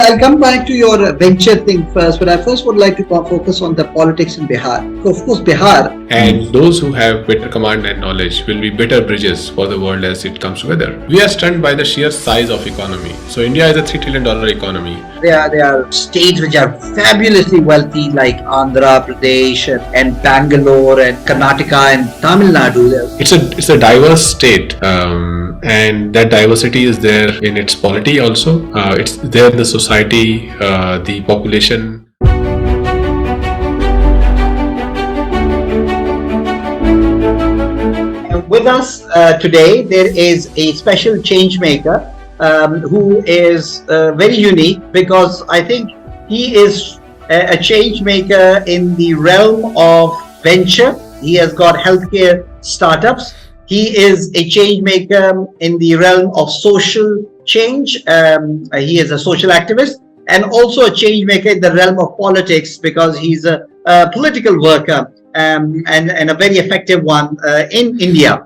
I'll come back to your venture thing first, but I first would like to focus on the politics in Bihar. So of course, Bihar. And those who have better command and knowledge will be better bridges for the world as it comes together. We are stunned by the sheer size of economy. So India is a $3 trillion economy. There are states which are fabulously wealthy, like Andhra Pradesh and Bangalore and Karnataka and Tamil Nadu. It's a diverse state, and that diversity is there in its polity also. It's there in the society, the population. With us today, there is a special change maker who is very unique, because I think he is a change maker in the realm of venture. He has got healthcare startups. He is a change maker in the realm of social change. He is a social activist, and also a change maker in the realm of politics, because he's a political worker and a very effective one in India.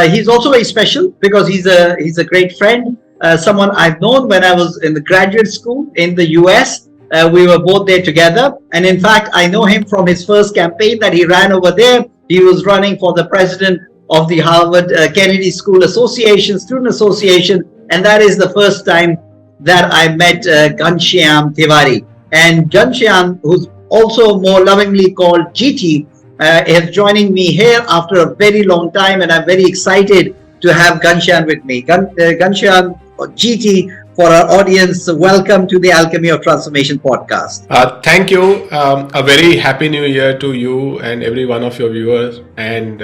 He's also very special because he's a great friend, someone I've known when I was in the graduate school in the US. We were both there together, and in fact, I know him from his first campaign that he ran over there. He was running for the president of the Harvard Kennedy School Association, Student Association, and that is the first time that I met Ghanshayam Tiwari. And Ghanshayam, who's also more lovingly called GT, is joining me here after a very long time, and I'm very excited to have Ghanshyam with me. Ghanshyam, GT, for our audience, welcome to the Alchemy of Transformation podcast. Thank you. A very happy new year to you and every one of your viewers. And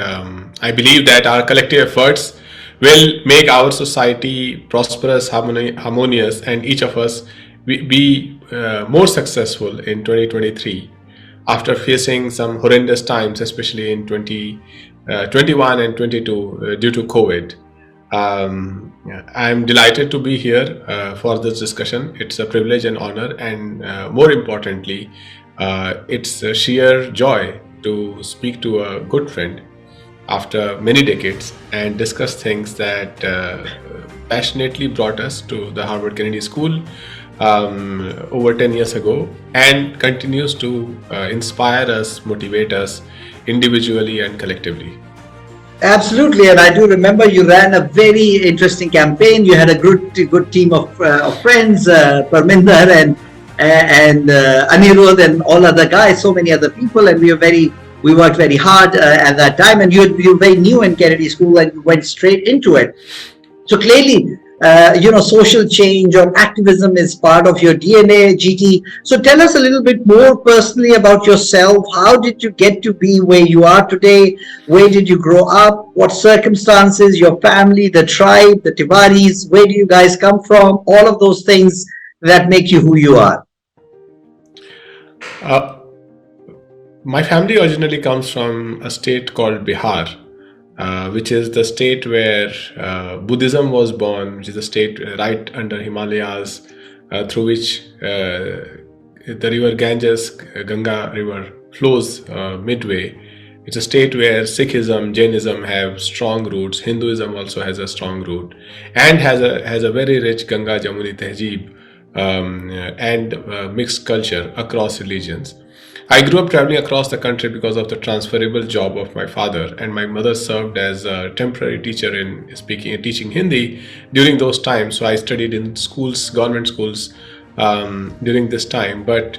I believe that our collective efforts will make our society prosperous, harmonious, and each of us be more successful in 2023 after facing some horrendous times, especially in 2021 and 22 due to COVID. I'm delighted to be here for this discussion. It's a privilege and honor, and more importantly, it's a sheer joy to speak to a good friend after many decades and discuss things that passionately brought us to the Harvard Kennedy School over 10 years ago, and continues to inspire us, motivate us individually and collectively. Absolutely, and I do remember you ran a very interesting campaign. You had a good team of friends, Melinda and Anirudh and all other guys, so many other people, and we worked very hard at that time. And you were very new in Kennedy School, and you went straight into it. So clearly, social change or activism is part of your DNA, GT. So tell us a little bit more personally about yourself. How did you get to be where you are today? Where did you grow up? What circumstances, your family, the tribe, the Tiwaris, where do you guys come from? All of those things that make you who you are. My family originally comes from a state called Bihar, which is the state where Buddhism was born, which is a state right under Himalayas, through which the river Ganges, Ganga river, flows midway. It's a state where Sikhism, Jainism have strong roots. Hinduism also has a strong root, and has a very rich Ganga Jamuni Tehzeeb and mixed culture across religions. I grew up traveling across the country because of the transferable job of my father, and my mother served as a temporary teacher in teaching Hindi during those times. So I studied in schools, government schools during this time. But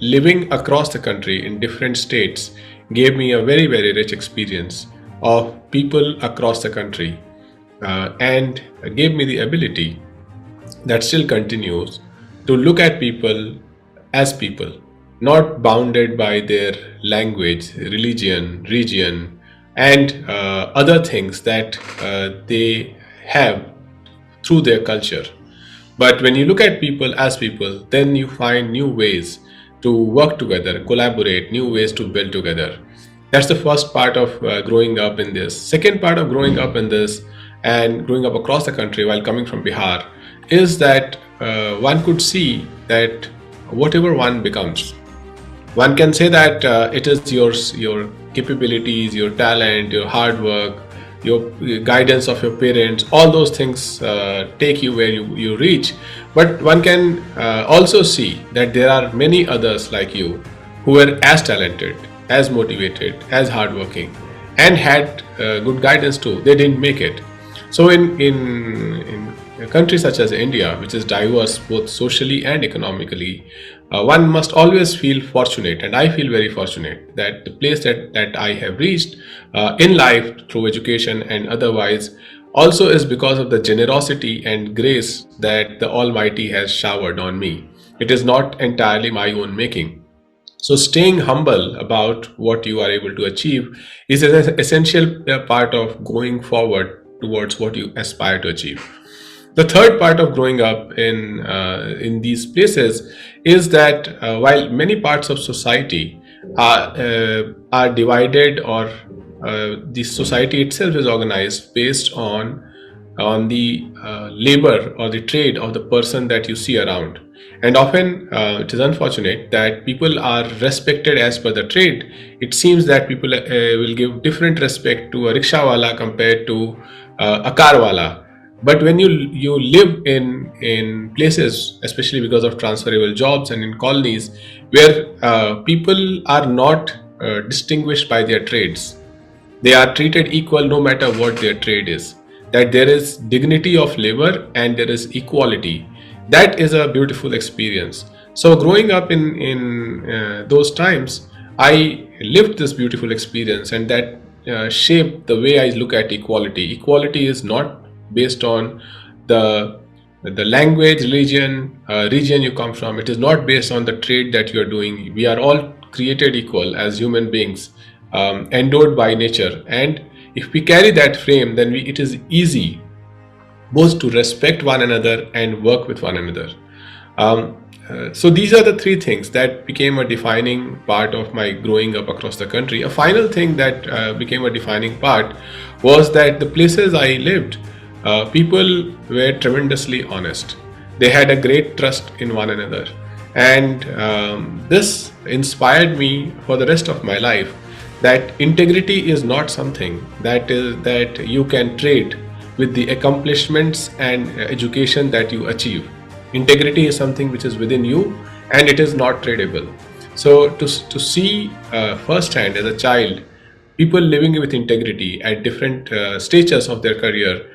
living across the country in different states gave me a very, very rich experience of people across the country, and gave me the ability that still continues to look at people as people, not bounded by their language, religion, region, and other things that they have through their culture. But when you look at people as people, then you find new ways to work together, collaborate, new ways to build together. That's the first part of growing up in this. Second part of growing up in this and growing up across the country while coming from Bihar is that one could see that whatever one becomes, one can say that it is your capabilities, your talent, your hard work, your guidance of your parents, all those things take you where you reach. But one can also see that there are many others like you who were as talented, as motivated, as hardworking, and had good guidance too. They didn't make it. So in a country such as India, which is diverse both socially and economically, one must always feel fortunate, and I feel very fortunate that the place that I have reached in life through education and otherwise also is because of the generosity and grace that the Almighty has showered on me. It is not entirely my own making. So staying humble about what you are able to achieve is an essential part of going forward towards what you aspire to achieve. The third part of growing up in these places is that while many parts of society are divided, or the society itself is organized based on the labor or the trade of the person that you see around. And often it is unfortunate that people are respected as per the trade. It seems that people will give different respect to a rickshawala compared to a carwala. But when you live in places, especially because of transferable jobs and in colonies, where people are not distinguished by their trades, they are treated equal no matter what their trade is. That there is dignity of labor and there is equality. That is a beautiful experience. So growing up in those times, I lived this beautiful experience, and that shaped the way I look at equality. Equality is not based on the language, religion, region you come from. It is not based on the trade that you are doing. We are all created equal as human beings, endowed by nature. And if we carry that frame, then it is easy both to respect one another and work with one another. So these are the three things that became a defining part of my growing up across the country. A final thing that became a defining part was that the places I lived, people were tremendously honest. They had a great trust in one another. And this inspired me for the rest of my life, that integrity is not something that you can trade with the accomplishments and education that you achieve. Integrity is something which is within you, and it is not tradable. So to see firsthand as a child people living with integrity at different stages of their career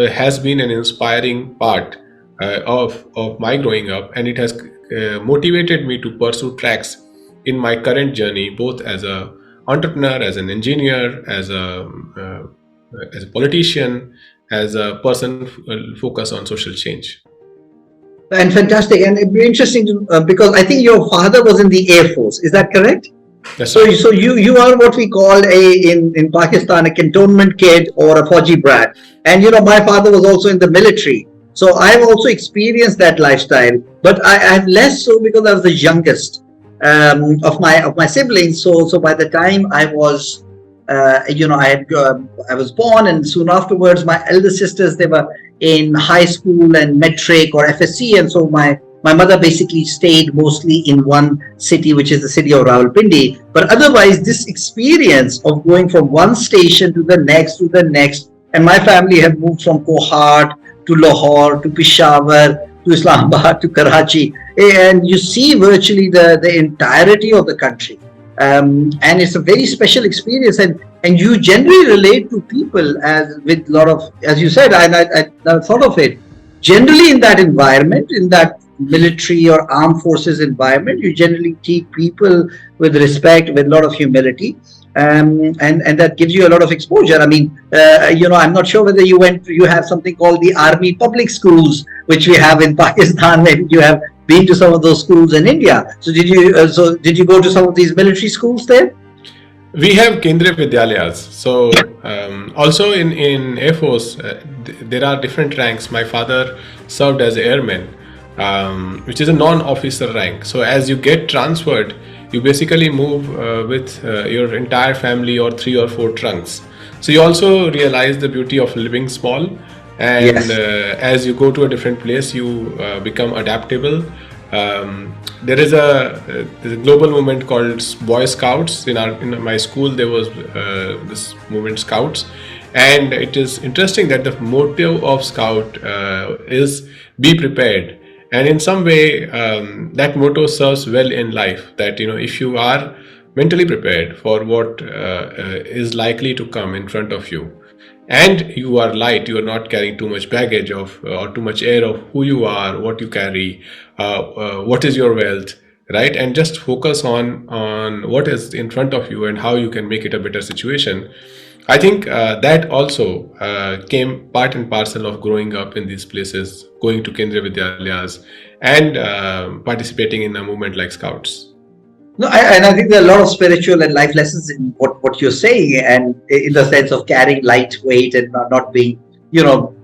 has been an inspiring part of my growing up, and it has motivated me to pursue tracks in my current journey, both as a entrepreneur, as an engineer, as a politician, as a person focused on social change. And fantastic, and it'd be interesting to, because I think your father was in the Air Force. Is that correct? Yes, so you are what we call in Pakistan a cantonment kid or a Fauji brat. And my father was also in the military. So I've also experienced that lifestyle, but I have less so because I was the youngest of my siblings. So by the time I was I was born, and soon afterwards my elder sisters, they were in high school and metric or FSC, and so my mother basically stayed mostly in one city, which is the city of Rawalpindi. But otherwise, this experience of going from one station to the next, and my family have moved from Kohat to Lahore to Peshawar to Islamabad to Karachi, and you see virtually the entirety of the country. And it's a very special experience, and you generally relate to people with a lot of, as you said, I thought of it, generally in that environment, in that military or armed forces environment, you generally treat people with respect, with a lot of humility, and that gives you a lot of exposure. I mean, I'm not sure whether you have something called the Army Public Schools, which we have in Pakistan. Maybe you have been to some of those schools in India. So did you go to some of these military schools there? We have Kendriya Vidyalayas. So also in Air Force, there are different ranks. My father served as an airman, which is a non-officer rank. So as you get transferred, you basically move with your entire family or 3 or 4 trunks. So you also realize the beauty of living small. And yes. As you go to a different place, you become adaptable. There is a global movement called Boy Scouts. In my school, there was this movement, Scouts, And it is interesting that the motto of Scout is be prepared. And in some way, that motto serves well in life, that, if you are mentally prepared for what is likely to come in front of you, and you are light, you are not carrying too much baggage of or too much air of who you are, what you carry, what is your wealth, right? And just focus on what is in front of you and how you can make it a better situation. I think that also came part and parcel of growing up in these places, going to Kendriya Vidyalayas, and participating in a movement like Scouts. No, and I think there are a lot of spiritual and life lessons in what you're saying, and in the sense of carrying lightweight and not being,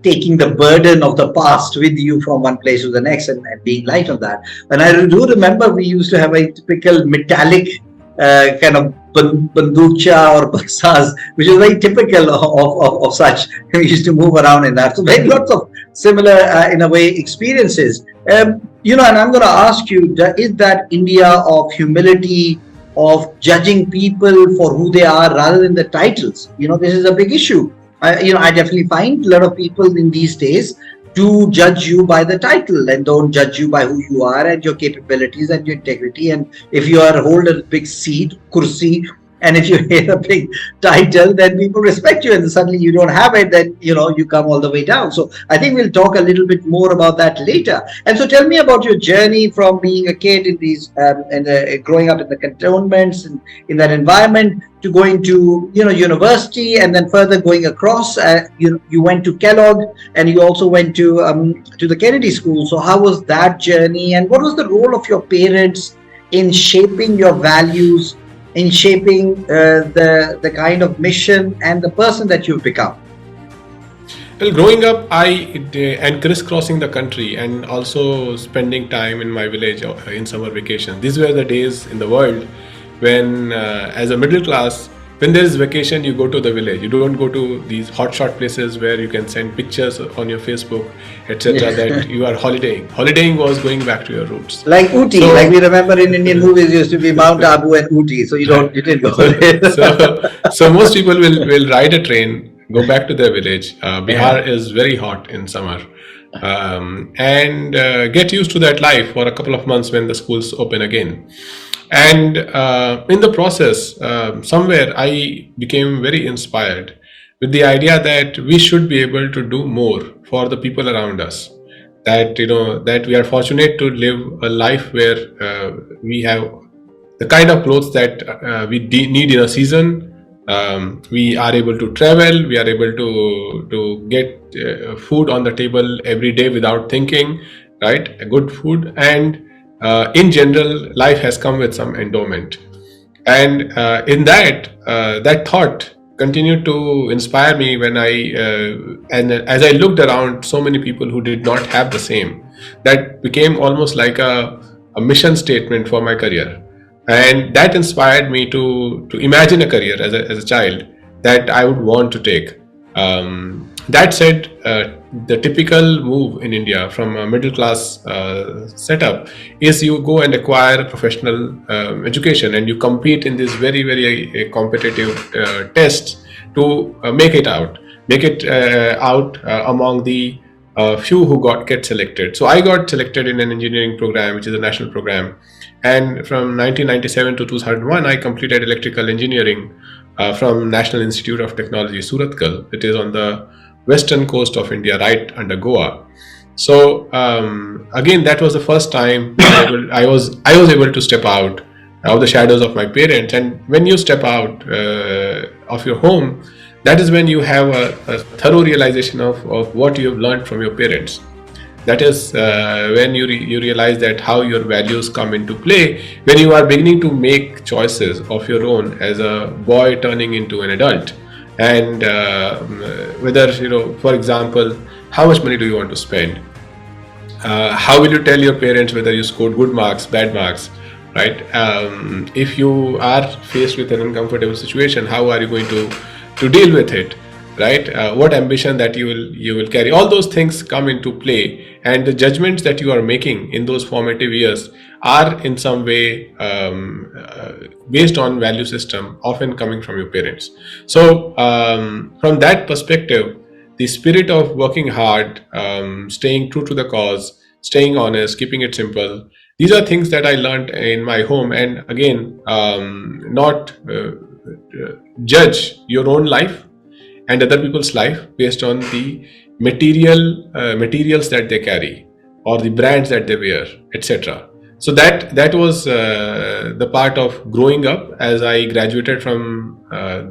taking the burden of the past with you from one place to the next, and being light on that. And I do remember we used to have a typical metallic kind of banducha or baksas, which is very typical of such. We used to move around in that. So very lots of similar, in a way, experiences. And I'm going to ask you, is that India of humility, of judging people for who they are rather than the titles? This is a big issue. I definitely find a lot of people in these days do judge you by the title and don't judge you by who you are and your capabilities and your integrity. And if you are hold a big seat, kursi, and if you have a big title, then people respect you, and suddenly you don't have it, then you come all the way down. So I think we'll talk a little bit more about that later. And so tell me about your journey from being a kid in these growing up in the cantonments and in that environment to going to university, and then further going across. You went to Kellogg, and you also went to the Kennedy School. So how was that journey, and what was the role of your parents in shaping your values, in shaping the kind of mission and the person that you've become? Well, growing up, and crisscrossing the country, and also spending time in my village in summer vacation. These were the days in the world when, as a middle class, when there is vacation, you go to the village. You don't go to these hotshot places where you can send pictures on your Facebook, etc. that you are holidaying. Holidaying was going back to your roots. Like Ooty, like we remember in Indian movies used to be Mount Abu and Ooty. So you didn't go there. So most people will ride a train, go back to their village. Bihar is very hot in summer. And get used to that life for a couple of months when the schools open again. And in the process, somewhere I became very inspired with the idea that we should be able to do more for the people around us. That that we are fortunate to live a life where we have the kind of clothes that we need in a season. We are able to travel. We are able to get food on the table every day without thinking, right? A good food. And in general, life has come with some endowment, and in that thought continued to inspire me when and as I looked around, so many people who did not have the same, that became almost like a mission statement for my career, and that inspired me to imagine a career as a child that I would want to take. That said, the typical move in India from a middle class setup is you go and acquire professional education, and you compete in these very, very competitive tests to make it out among the few who get selected. So I got selected in an engineering program, which is a national program, and from 1997 to 2001 I completed electrical engineering from National Institute of Technology, Surathkal. It is on the western coast of India, right under Goa. So again, that was the first time I was able to step out of the shadows of my parents. And when you step out of your home, that is when you have a thorough realization of what you have learned from your parents. That is when you realize that how your values come into play when you are beginning to make choices of your own as a boy turning into an adult. And whether, for example, how much money do you want to spend? How will you tell your parents whether you scored good marks, bad marks, right? If you are faced with an uncomfortable situation, how are you going to deal with it, right? What ambition that you will carry? All those things come into play, and the judgments that you are making in those formative years are in some way based on value system, often coming from your parents. So from that perspective, the spirit of working hard, staying true to the cause, staying honest, keeping it simple, these are things that I learned in my home. And again, not judge your own life and other people's life based on the materials that they carry or the brands that they wear, etc. So that was the part of growing up. As I graduated from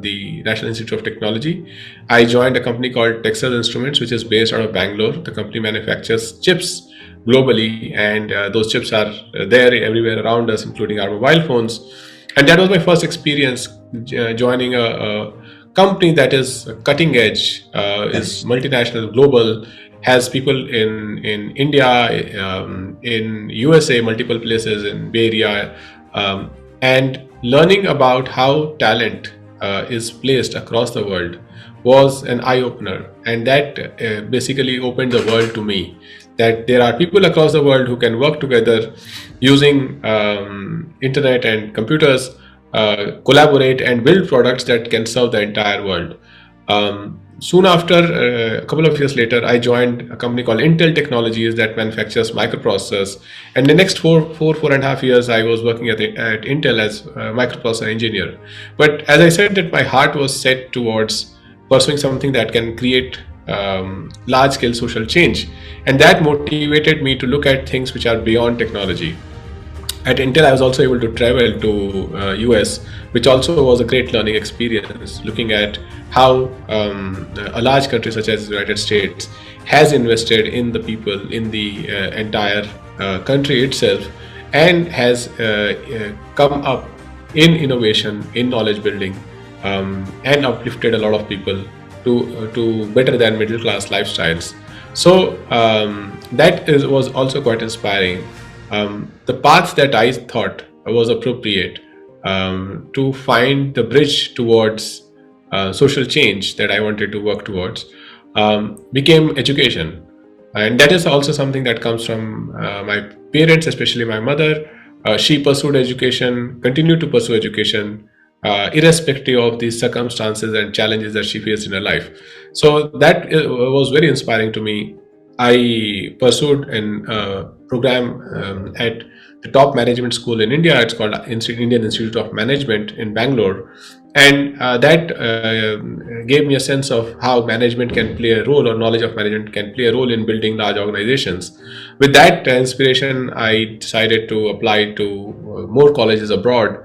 the National Institute of Technology, I joined a company called Texas Instruments, which is based out of Bangalore. The company manufactures chips globally, and those chips are there everywhere around us, including our mobile phones. And that was my first experience joining a company that is cutting edge, is multinational, global, has people in India, in USA, multiple places in Bay Area, and learning about how talent is placed across the world was an eye opener, and that basically opened the world to me. That there are people across the world who can work together using internet and computers, collaborate and build products that can serve the entire world. Soon after, a couple of years later, I joined a company called Intel Technologies that manufactures microprocessors. And the next four and a half years, I was working at Intel as a microprocessor engineer. But as I said, that my heart was set towards pursuing something that can create large-scale social change. And that motivated me to look at things which are beyond technology. At Intel, I was also able to travel to US, which also was a great learning experience, looking at how a large country such as the United States has invested in the people, in the entire country itself, and has come up in innovation, in knowledge building, and uplifted a lot of people to better than middle class lifestyles. So that was also quite inspiring. The path that I thought was appropriate to find the bridge towards social change that I wanted to work towards became education. And that is also something that comes from my parents, especially my mother. She pursued education, continued to pursue education, irrespective of the circumstances and challenges that she faced in her life. So that was very inspiring to me. I pursued a program at the top management school in India. It's called Indian Institute of Management in Bangalore. And that gave me a sense of how management can play a role, or knowledge of management can play a role in building large organizations. With that inspiration, I decided to apply to more colleges abroad.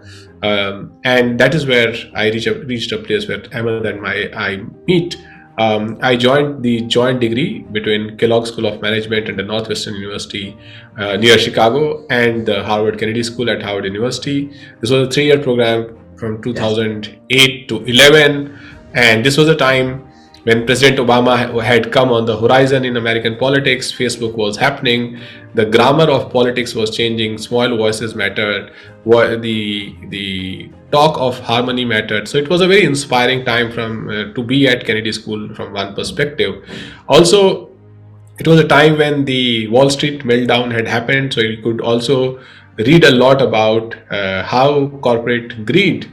And that is where I reached a place where Ahmed and I meet. I joined the joint degree between Kellogg School of Management and the Northwestern University near Chicago, and the Harvard Kennedy School at Harvard University. This was a 3-year program from 2008 to 11, and this was a time when President Obama had come on the horizon in American politics. Facebook was happening, the grammar of politics was changing, small voices mattered, the talk of harmony mattered. So it was a very inspiring time to be at Kennedy School from one perspective. Also, it was a time when the Wall Street meltdown had happened, so you could also read a lot about how corporate greed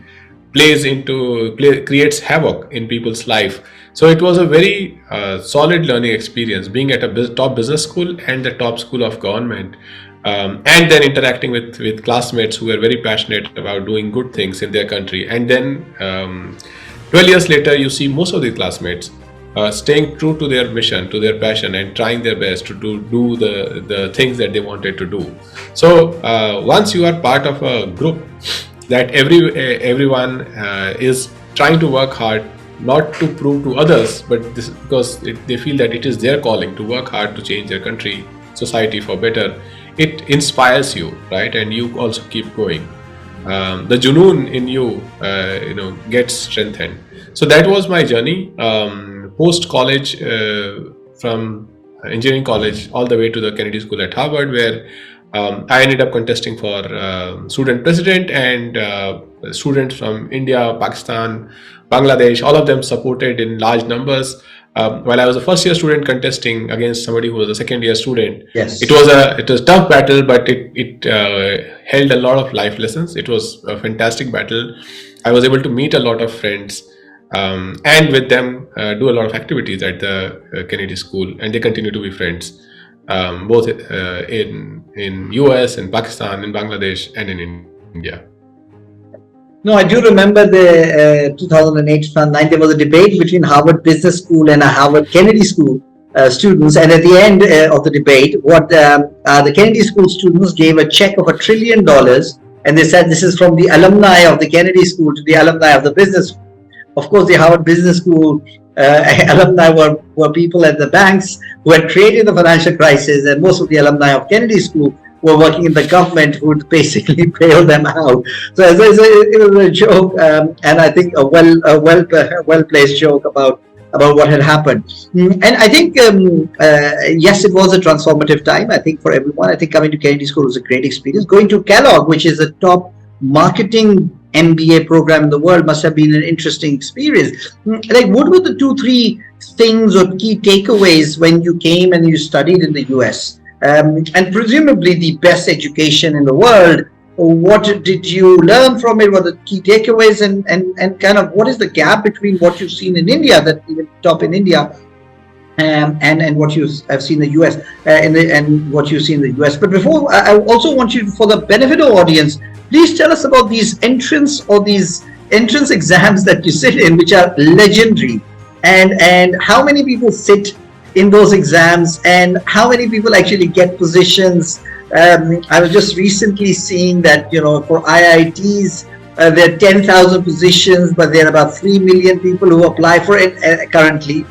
creates havoc in people's life. So it was a very solid learning experience, being at a top business school and the top school of government, and then interacting with classmates who were very passionate about doing good things in their country. And then 12 years later, you see most of the classmates staying true to their mission, to their passion, and trying their best to do the things that they wanted to do. So once you are part of a group that everyone is trying to work hard, not to prove to others, but this because they feel that it is their calling to work hard to change their country, society for better, it inspires you, right? And you also keep going. The junoon in you, gets strengthened. So that was my journey post college, from engineering college all the way to the Kennedy School at Harvard, where I ended up contesting for student president, and students from India, Pakistan, Bangladesh, all of them supported in large numbers. while I was a first year student contesting against somebody who was a second year student, Yes. it was a tough battle, but it held a lot of life lessons. It was a fantastic battle. I was able to meet a lot of friends, and with them do a lot of activities at the Kennedy School, and they continue to be friends, both in US, in Pakistan, in Bangladesh, and in India. No, I do remember the 2008-2009. There was a debate between Harvard Business School and Harvard Kennedy School students, and at the end of the debate, what the Kennedy School students gave a check of $1 trillion, and they said this is from the alumni of the Kennedy School to the alumni of the business school. Of course, the Harvard Business School alumni were people at the banks who had created the financial crisis, and most of the alumni of Kennedy School were working in the government who would basically bail them out. So it was a joke, and I think a well placed joke about what had happened. And I think yes, it was a transformative time. I think for everyone. I think coming to Kennedy School was a great experience. Going to Kellogg, which is a top marketing MBA program in the world, must have been an interesting experience. Like, what were the 2-3 things or key takeaways when you came and you studied in the US? And presumably the best education in the world. What did you learn from it? What are the key takeaways, and kind of what is the gap between what you've seen in India, that even top in India, and what you have seen in the US, and what you see in the US? But before, I also want you, for the benefit of the audience, please tell us about these entrance exams that you sit in, which are legendary, and how many people sit in those exams, and how many people actually get positions. I was just recently seeing that, for IITs, there are 10,000 positions, but there are about 3 million people who apply for it currently.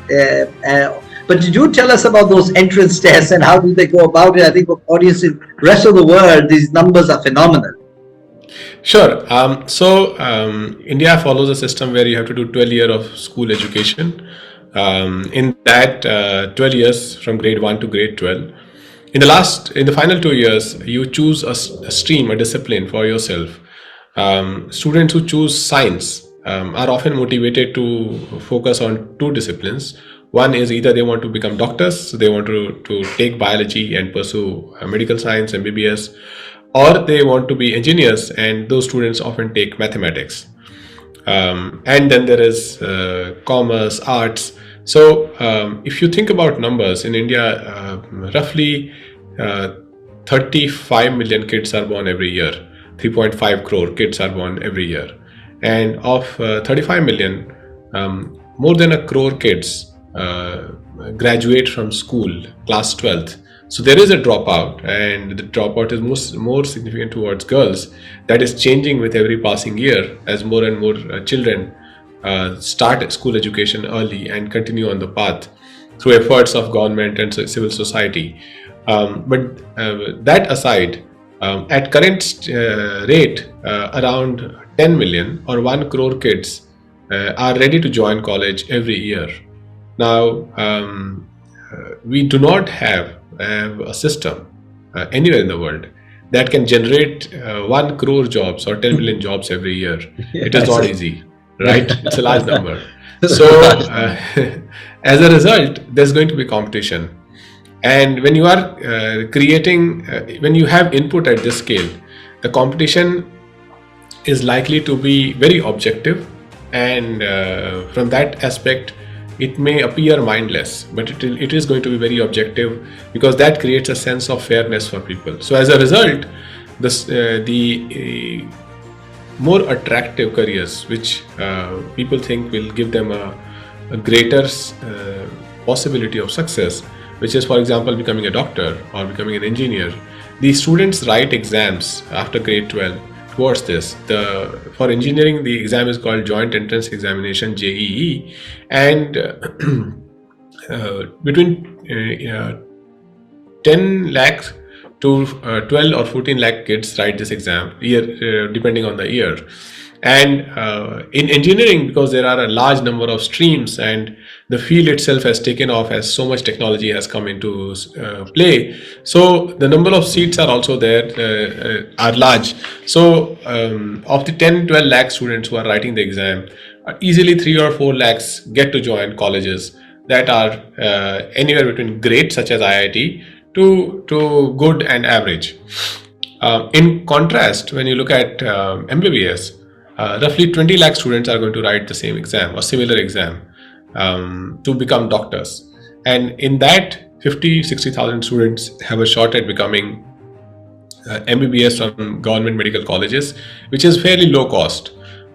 But do tell us about those entrance tests and how do they go about it? I think for audience in the rest of the world, these numbers are phenomenal. Sure. India follows a system where you have to do 12 years of school education. In that 12 years from grade 1 to grade 12, in the final 2 years, you choose a stream, a discipline for yourself. Students who choose science are often motivated to focus on 2 disciplines. One is either they want to become doctors, so they want to take biology and pursue medical science, MBBS, or they want to be engineers, and those students often take mathematics. And then there is commerce, arts. So if you think about numbers in India, roughly 35 million kids are born every year. 3.5 crore kids are born every year. And of 35 million, more than 1 crore kids graduate from school, class 12th. So there is a dropout, and the dropout is more significant towards girls. That is changing with every passing year as more and more children start school education early and continue on the path through efforts of government and civil society. But that aside, at current rate, around 10 million or 1 crore kids are ready to join college every year. Now, we do not have a system anywhere in the world that can generate 1 crore jobs or 10 million jobs every year. It is not easy, right? It's a large number. So as a result, there's going to be competition. And when you are when you have input at this scale, the competition is likely to be very objective. And from that aspect, it may appear mindless, but it is going to be very objective, because that creates a sense of fairness for people. So as a result, the more attractive careers, which people think will give them a greater possibility of success, which is, for example, becoming a doctor or becoming an engineer, the students write exams after grade 12 towards this. For engineering, the exam is called Joint Entrance Examination, JEE, and between 10 lakhs to 12 or 14 lakh kids write this exam year, depending on the year. And in engineering, because there are a large number of streams and the field itself has taken off as so much technology has come into play, so the number of seats are also there, are large. So of the 10-12 lakh students who are writing the exam, easily 3 or 4 lakhs get to join colleges that are anywhere between great, such as IIT, to good and average. In contrast, when you look at MBBS, roughly 20 lakh students are going to write the same exam or similar exam to become doctors. And in that, 50-60,000 students have a shot at becoming MBBS from government medical colleges, which is fairly low cost.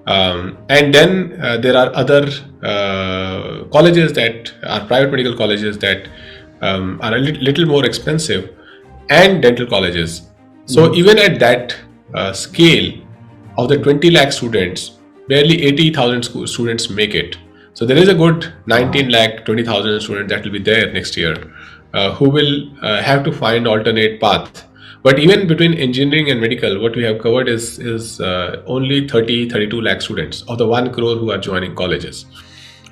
And then there are other colleges that are private medical colleges that are a little more expensive, and dental colleges. So even at that scale of the 20 lakh students, barely 80,000 students make it. So there is a good 19 lakh 20,000 students that will be there next year who will have to find alternate path. But even between engineering and medical, what we have covered is only 32 lakh students of the 1 crore who are joining colleges.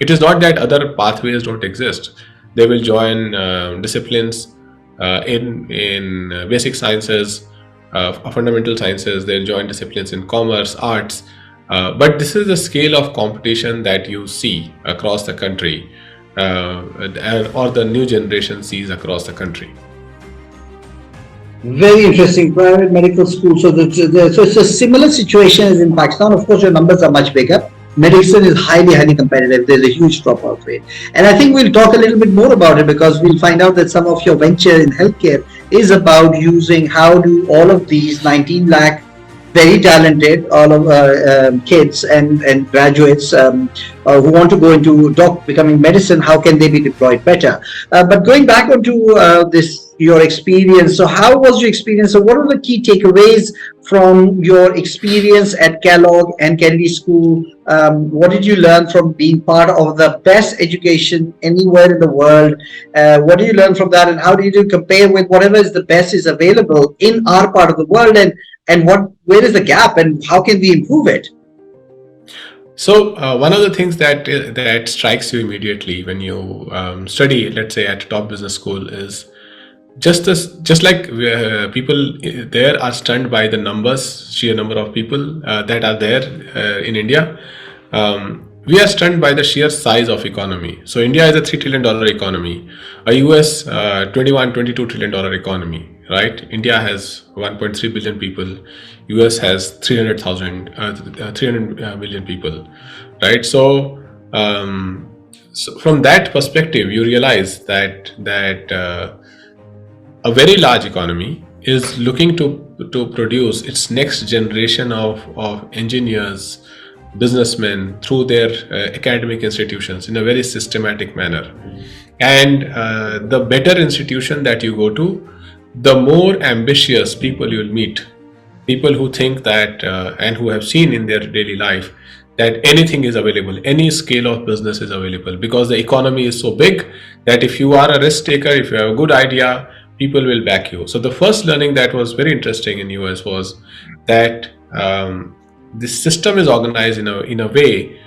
It is not that other pathways don't exist. They will join disciplines in basic sciences, fundamental sciences. They'll join disciplines in commerce, arts. But this is the scale of competition that you see across the country, or the new generation sees across the country. Very interesting. Private medical school. So it's a similar situation as in Pakistan. Of course, your numbers are much bigger. Medicine is highly competitive. There's a huge dropout rate. And I think we'll talk a little bit more about it, because we'll find out that some of your venture in healthcare is about using how do all of these 19 lakh very talented all of kids and graduates who want to go into becoming medicine, how can they be deployed better? But going back onto your experience, so how was your experience? So what were the key takeaways from your experience at Kellogg and Kennedy School? What did you learn from being part of the best education anywhere in the world? What did you learn from that, and how do you compare with whatever is the best is available in our part of the world, and where is the gap, and how can we improve it? So one of the things that strikes you immediately when you study, let's say, at a top business school is just like people there are stunned by the sheer number of people that are there in India. We are stunned by the sheer size of economy. So India is a $3 trillion economy, a US $21-22 trillion economy, right? India has 1.3 billion people, US has 300 million people, right? So, so from that perspective, you realize that a very large economy is looking to produce its next generation of engineers, businessmen through their academic institutions in a very systematic manner. And the better institution that you go to, the more ambitious people you'll meet, people who think that and who have seen in their daily life that anything is available, any scale of business is available, because the economy is so big that if you are a risk taker, if you have a good idea, people will back you. So the first learning that was very interesting in US was that this system is organized in a way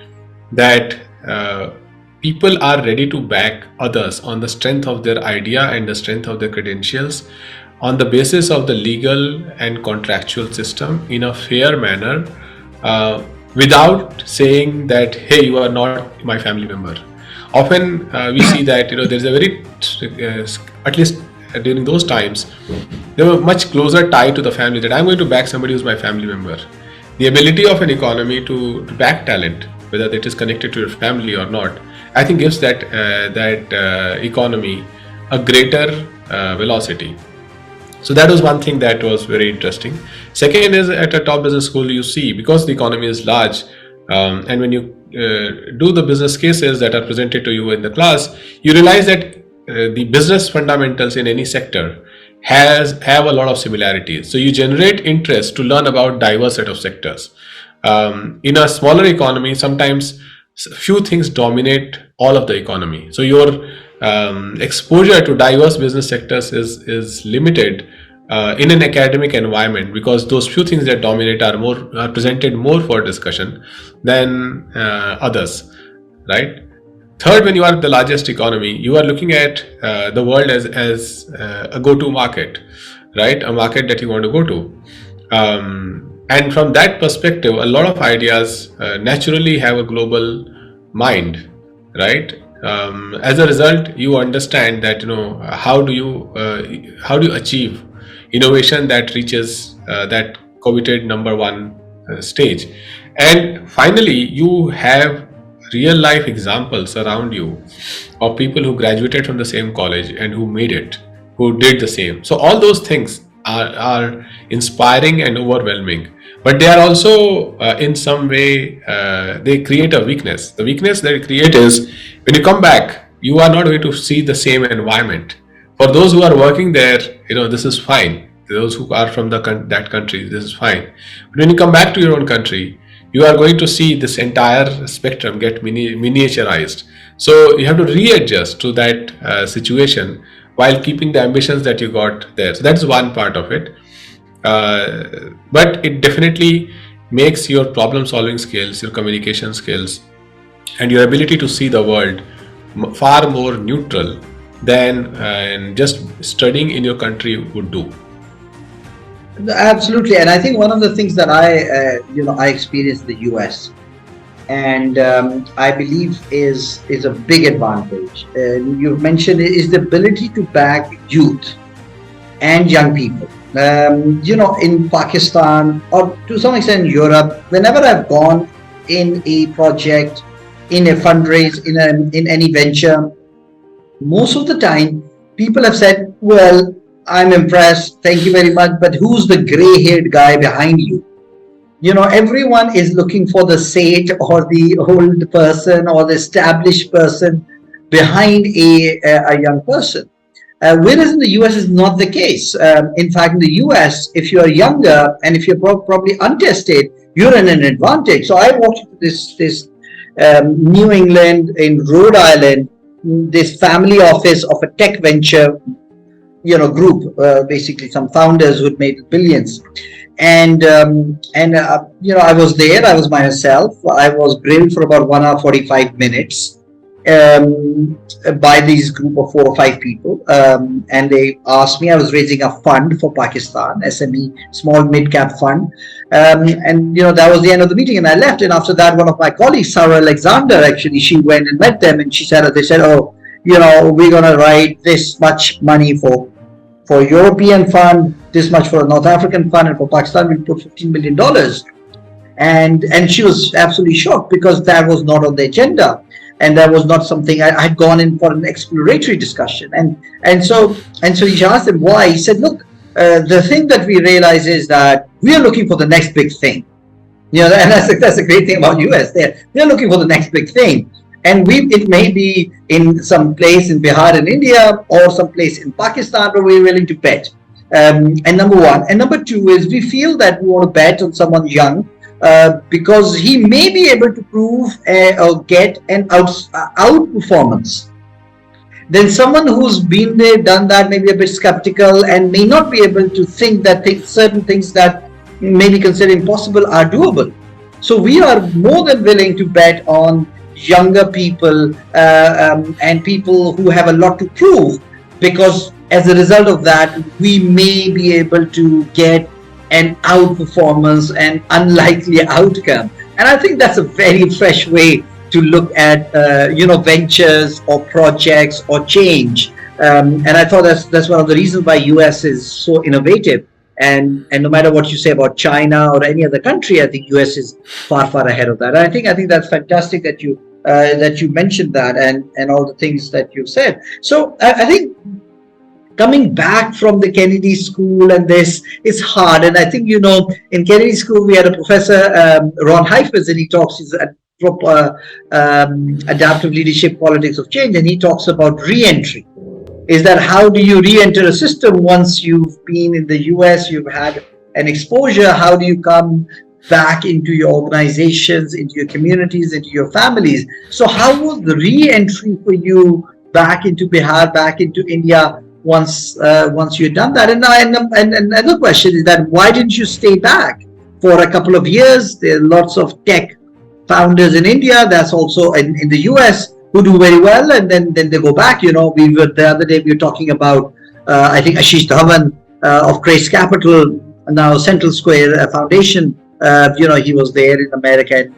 that people are ready to back others on the strength of their idea and the strength of their credentials, on the basis of the legal and contractual system in a fair manner, without saying that, hey, you are not my family member. Often we see that there's a very, at least during those times, there were much closer tie to the family, that I'm going to back somebody who's my family member. The ability of an economy to back talent, whether it is connected to your family or not, I think gives that economy a greater velocity. So that was one thing that was very interesting. Second is, at a top business school, you see, because the economy is large, and when you do the business cases that are presented to you in the class, you realize that the business fundamentals in any sector have a lot of similarities. So you generate interest to learn about diverse set of sectors. In a smaller economy, sometimes few things dominate all of the economy. So your exposure to diverse business sectors is limited in an academic environment, because those few things that dominate are presented more for discussion than others, right? Third, when you are the largest economy, you are looking at the world as a go-to market, right? A market that you want to go to. And from that perspective, a lot of ideas naturally have a global mind, right? as a result, you understand that how do you achieve innovation that reaches that coveted number one stage. And finally, you have real life examples around you of people who graduated from the same college and who made it, who did the same. So all those things are inspiring and overwhelming, but they are also in some way they create a weakness. The weakness they create is when you come back, you are not going to see the same environment. For those who are working there, this is fine. Those who are from that country, this is fine. But when you come back to your own country, you are going to see this entire spectrum get miniaturized. So you have to readjust to that situation while keeping the ambitions that you got there. So that's one part of it. But it definitely makes your problem solving skills, your communication skills, and your ability to see the world far more neutral than just studying in your country would do. Absolutely, and I think one of the things that I experienced in the US, and I believe is a big advantage. You've mentioned is the ability to back youth and young people. In Pakistan or to some extent in Europe, whenever I've gone in a project, in a fundraise, in any venture, most of the time people have said, well, I'm impressed, thank you very much, but who's the gray-haired guy behind you? Everyone is looking for the sage or the old person or the established person behind a young person. Whereas in the US is not the case. In fact, in the US, if you're younger and if you're probably untested, you're in an advantage. So I walked into this New England in Rhode Island, this family office of a tech venture group, basically some founders who had made billions. And I was there, I was myself. I was grilled for about 1 hour 45 minutes by this group of 4 or 5 people. And they asked me, I was raising a fund for Pakistan, SME, small mid-cap fund. And that was the end of the meeting and I left. And after that, one of my colleagues, Sarah Alexander, actually, she went and met them and they said, oh, we're going to write this much money for European fund, this much for a North African fund, and for Pakistan we'll put $15 million. And she was absolutely shocked because that was not on the agenda. And that was not something I had gone in for an exploratory discussion. And so he asked them why. He said, look, the thing that we realize is that we are looking for the next big thing. And that's a great thing about US. They're looking for the next big thing. And it may be in some place in Bihar in India or some place in Pakistan, but we're willing to bet. And number one. And number two is we feel that we want to bet on someone young because he may be able to prove or get an outperformance. Then someone who's been there, done that, maybe a bit skeptical and may not be able to think that certain things that may be considered impossible are doable. So we are more than willing to bet on younger people and people who have a lot to prove, because as a result of that we may be able to get an outperformance and unlikely outcome. And I think that's a very fresh way to look at ventures or projects or change. And I thought that's one of the reasons why US is so innovative. And no matter what you say about China or any other country, I think US is far ahead of that. And I think that's fantastic that you mentioned that and all the things that you said. So I think coming back from the Kennedy School and this is hard. And I think in Kennedy School we had a professor, Ron Heifetz, and he talks. He's adaptive leadership, politics of change, and he talks about re-entry. Is that how do you re-enter a system once you've been in the US, you've had an exposure? How do you come back into your organizations, into your communities, into your families? So how was the re-entry for you back into Bihar, back into India once you'd done that? And another question is that why didn't you stay back for a couple of years? There are lots of tech founders in India, that's also in the US, who do very well, and then they go back. We were the other day we were talking about I think Ashish Dhawan of Caste Capital, now Central Square Foundation, He was there in America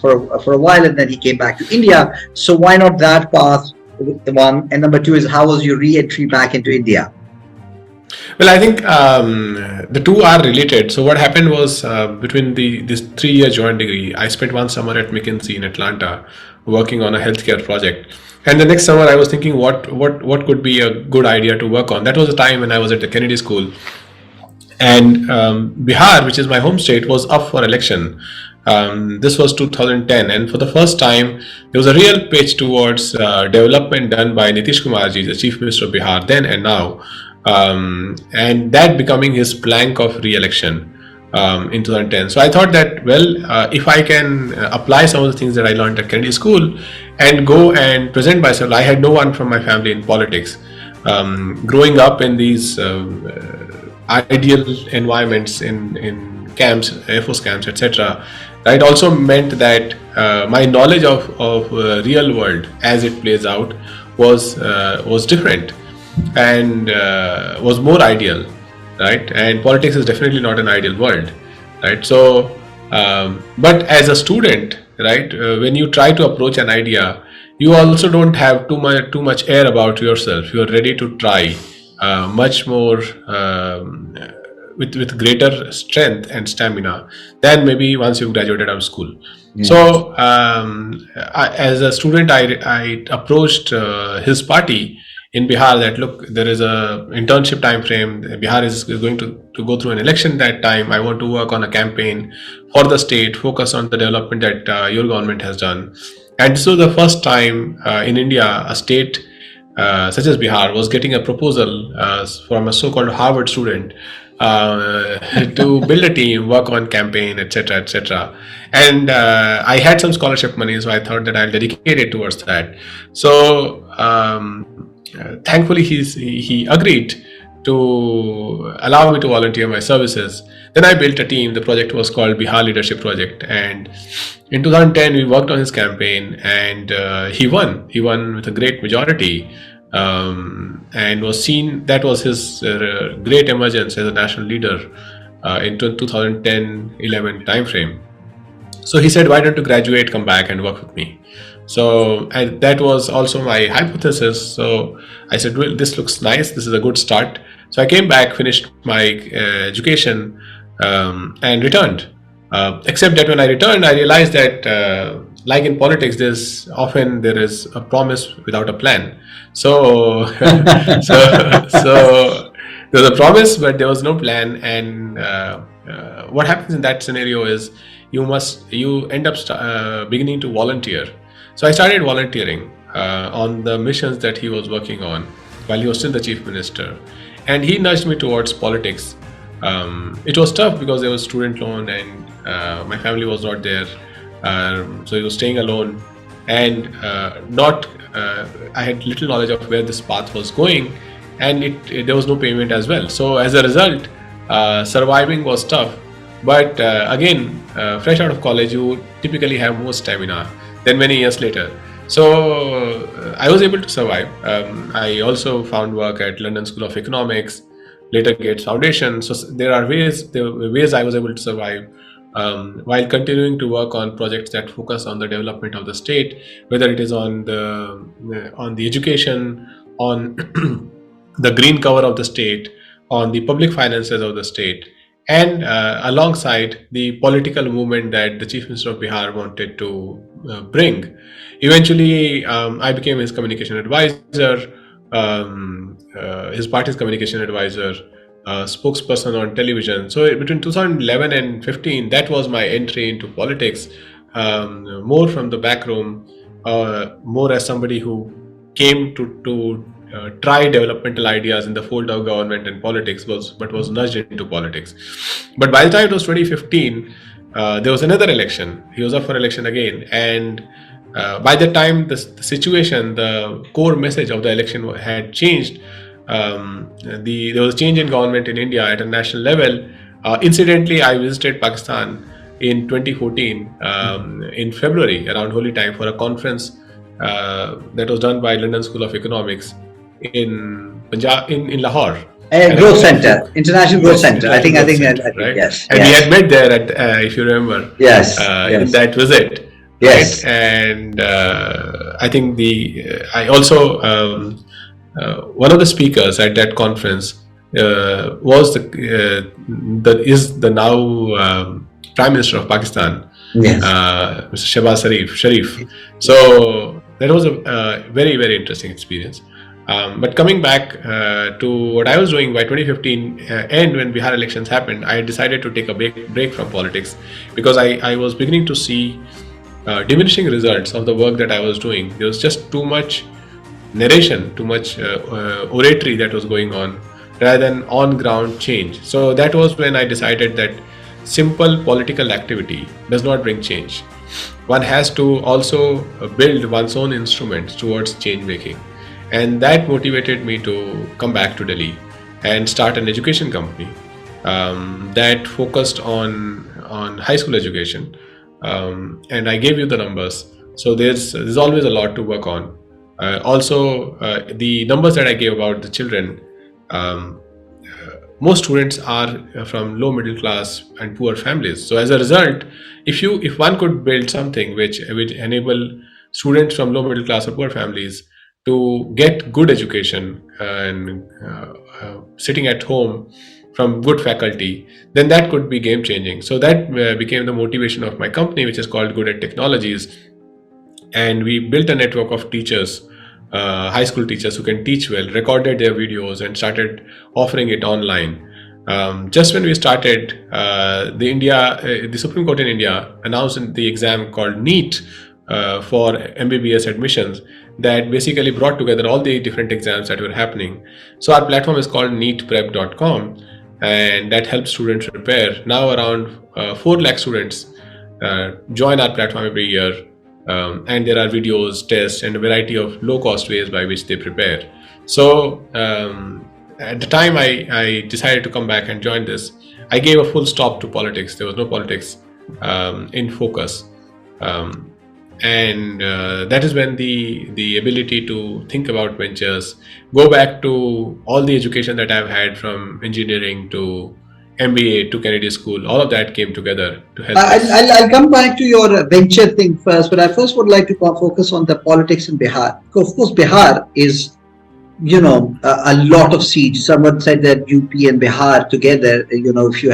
for a while, and then he came back to India. So why not that path? The one, and number two is, how was your re-entry back into India? Well, I think the two are related. So what happened was, between this 3-year joint degree, I spent one summer at McKinsey in Atlanta working on a healthcare project. And the next summer I was thinking what could be a good idea to work on. That was the time when I was at the Kennedy School. And Bihar, which is my home state, was up for election. This was 2010, and for the first time, there was a real pitch towards development done by Nitish Kumar ji, the Chief Minister of Bihar then and now, and that becoming his plank of re-election in 2010. So I thought that, well, if I can apply some of the things that I learned at Kennedy School and go and present myself. I had no one from my family in politics. Growing up in these ideal environments in camps, Air Force camps, etc., it also meant that my knowledge of real world as it plays out was different and was more ideal, right? And politics is definitely not an ideal world, right? So, but as a student, right, when you try to approach an idea, you also don't have too much air about yourself. You are ready to try much more with greater strength and stamina than maybe once you've graduated out of school. Yeah. So as a student, I approached his party in Bihar that, look, there is a internship time frame. Bihar is going to go through an election that time. I want to work on a campaign for the state, focus on the development that your government has done. And so the first time in India, a state such as Bihar was getting a proposal from a so-called Harvard student to build a team, work on campaign, etc., etc. And I had some scholarship money, so I thought that I'll dedicate it towards that. So thankfully, he agreed to allow me to volunteer my services. Then I built a team. The project was called Bihar Leadership Project, and in 2010 we worked on his campaign, and he won. He won with a great majority, and was seen. That was his great emergence as a national leader in 2010-11 time frame. So he said, "Why don't you graduate, come back and work with me?" So that was also my hypothesis. So I said, well, this looks nice. This is a good start. So I came back, finished my education, and returned. Except that when I returned, I realized that, like in politics, there is a promise without a plan. So, so there was a promise, but there was no plan. And what happens in that scenario is you end up beginning to volunteer. So I started volunteering on the missions that he was working on while he was still the chief minister, and he nudged me towards politics. It was tough because there was student loan and my family was not there, so he was staying alone, and I had little knowledge of where this path was going, and there was no payment as well. So as a result, surviving was tough. But again, fresh out of college, you typically have more stamina than many years later. So I was able to survive. I also found work at London School of Economics, later Gates Foundation. So there were ways I was able to survive while continuing to work on projects that focus on the development of the state, whether it is on the education, on the green cover of the state, on the public finances of the state, and alongside the political movement that the Chief Minister of Bihar wanted to bring. Eventually, I became his communication advisor, his party's communication advisor, spokesperson on television. So between 2011 and 15, that was my entry into politics, more from the back room, more as somebody who came to try developmental ideas in the fold of government and politics, but was nudged into politics. But by the time it was 2015, there was another election. He was up for election again, and by the time the situation, the core message of the election had changed. There was a change in government in India at a national level. Incidentally, I visited Pakistan in 2014 in February around Holi time for a conference that was done by London School of Economics in Punjab, in Lahore. Growth Center, International Growth Center. I think, right? yes. And we had met there at, if you remember, yes, in that visit, yes. right? And I think I also one of the speakers at that conference was the now Prime Minister of Pakistan, Yes. Mr. Shehbaz Sharif. So that was a very, very interesting experience. But coming back to what I was doing by 2015 and when Bihar elections happened, I decided to take a break from politics because I was beginning to see diminishing results of the work that I was doing. There was just too much narration, too much oratory that was going on rather than on-ground change. So that was when I decided that simple political activity does not bring change. One has to also build one's own instruments towards change making. And that motivated me to come back to Delhi and start an education company that focused on high school education. And I gave you the numbers. So there's always a lot to work on. Also, the numbers that I gave about the children, most students are from low middle class and poor families. So as a result, if one could build something which enable students from low middle class or poor families to get good education and sitting at home from good faculty, then that could be game changing. So that became the motivation of my company, which is called Good at Technologies. And we built a network of teachers, high school teachers who can teach well, recorded their videos and started offering it online. Just when we started, the Supreme Court in India announced the exam called NEET for MBBS admissions that basically brought together all the different exams that were happening. So our platform is called neetprep.com, and that helps students prepare. Now around 4 lakh students join our platform every year, and there are videos, tests, and a variety of low-cost ways by which they prepare. So at the time I decided to come back and join this, I gave a full stop to politics. There was no politics in focus. And that is when the ability to think about ventures, go back to all the education that I've had from engineering to MBA to Kennedy School, all of that came together to help us. I'll come back to your venture thing first, but I first would like to focus on the politics in Bihar. Of course, Bihar is, a lot of seats. Someone said that UP and Bihar together, if you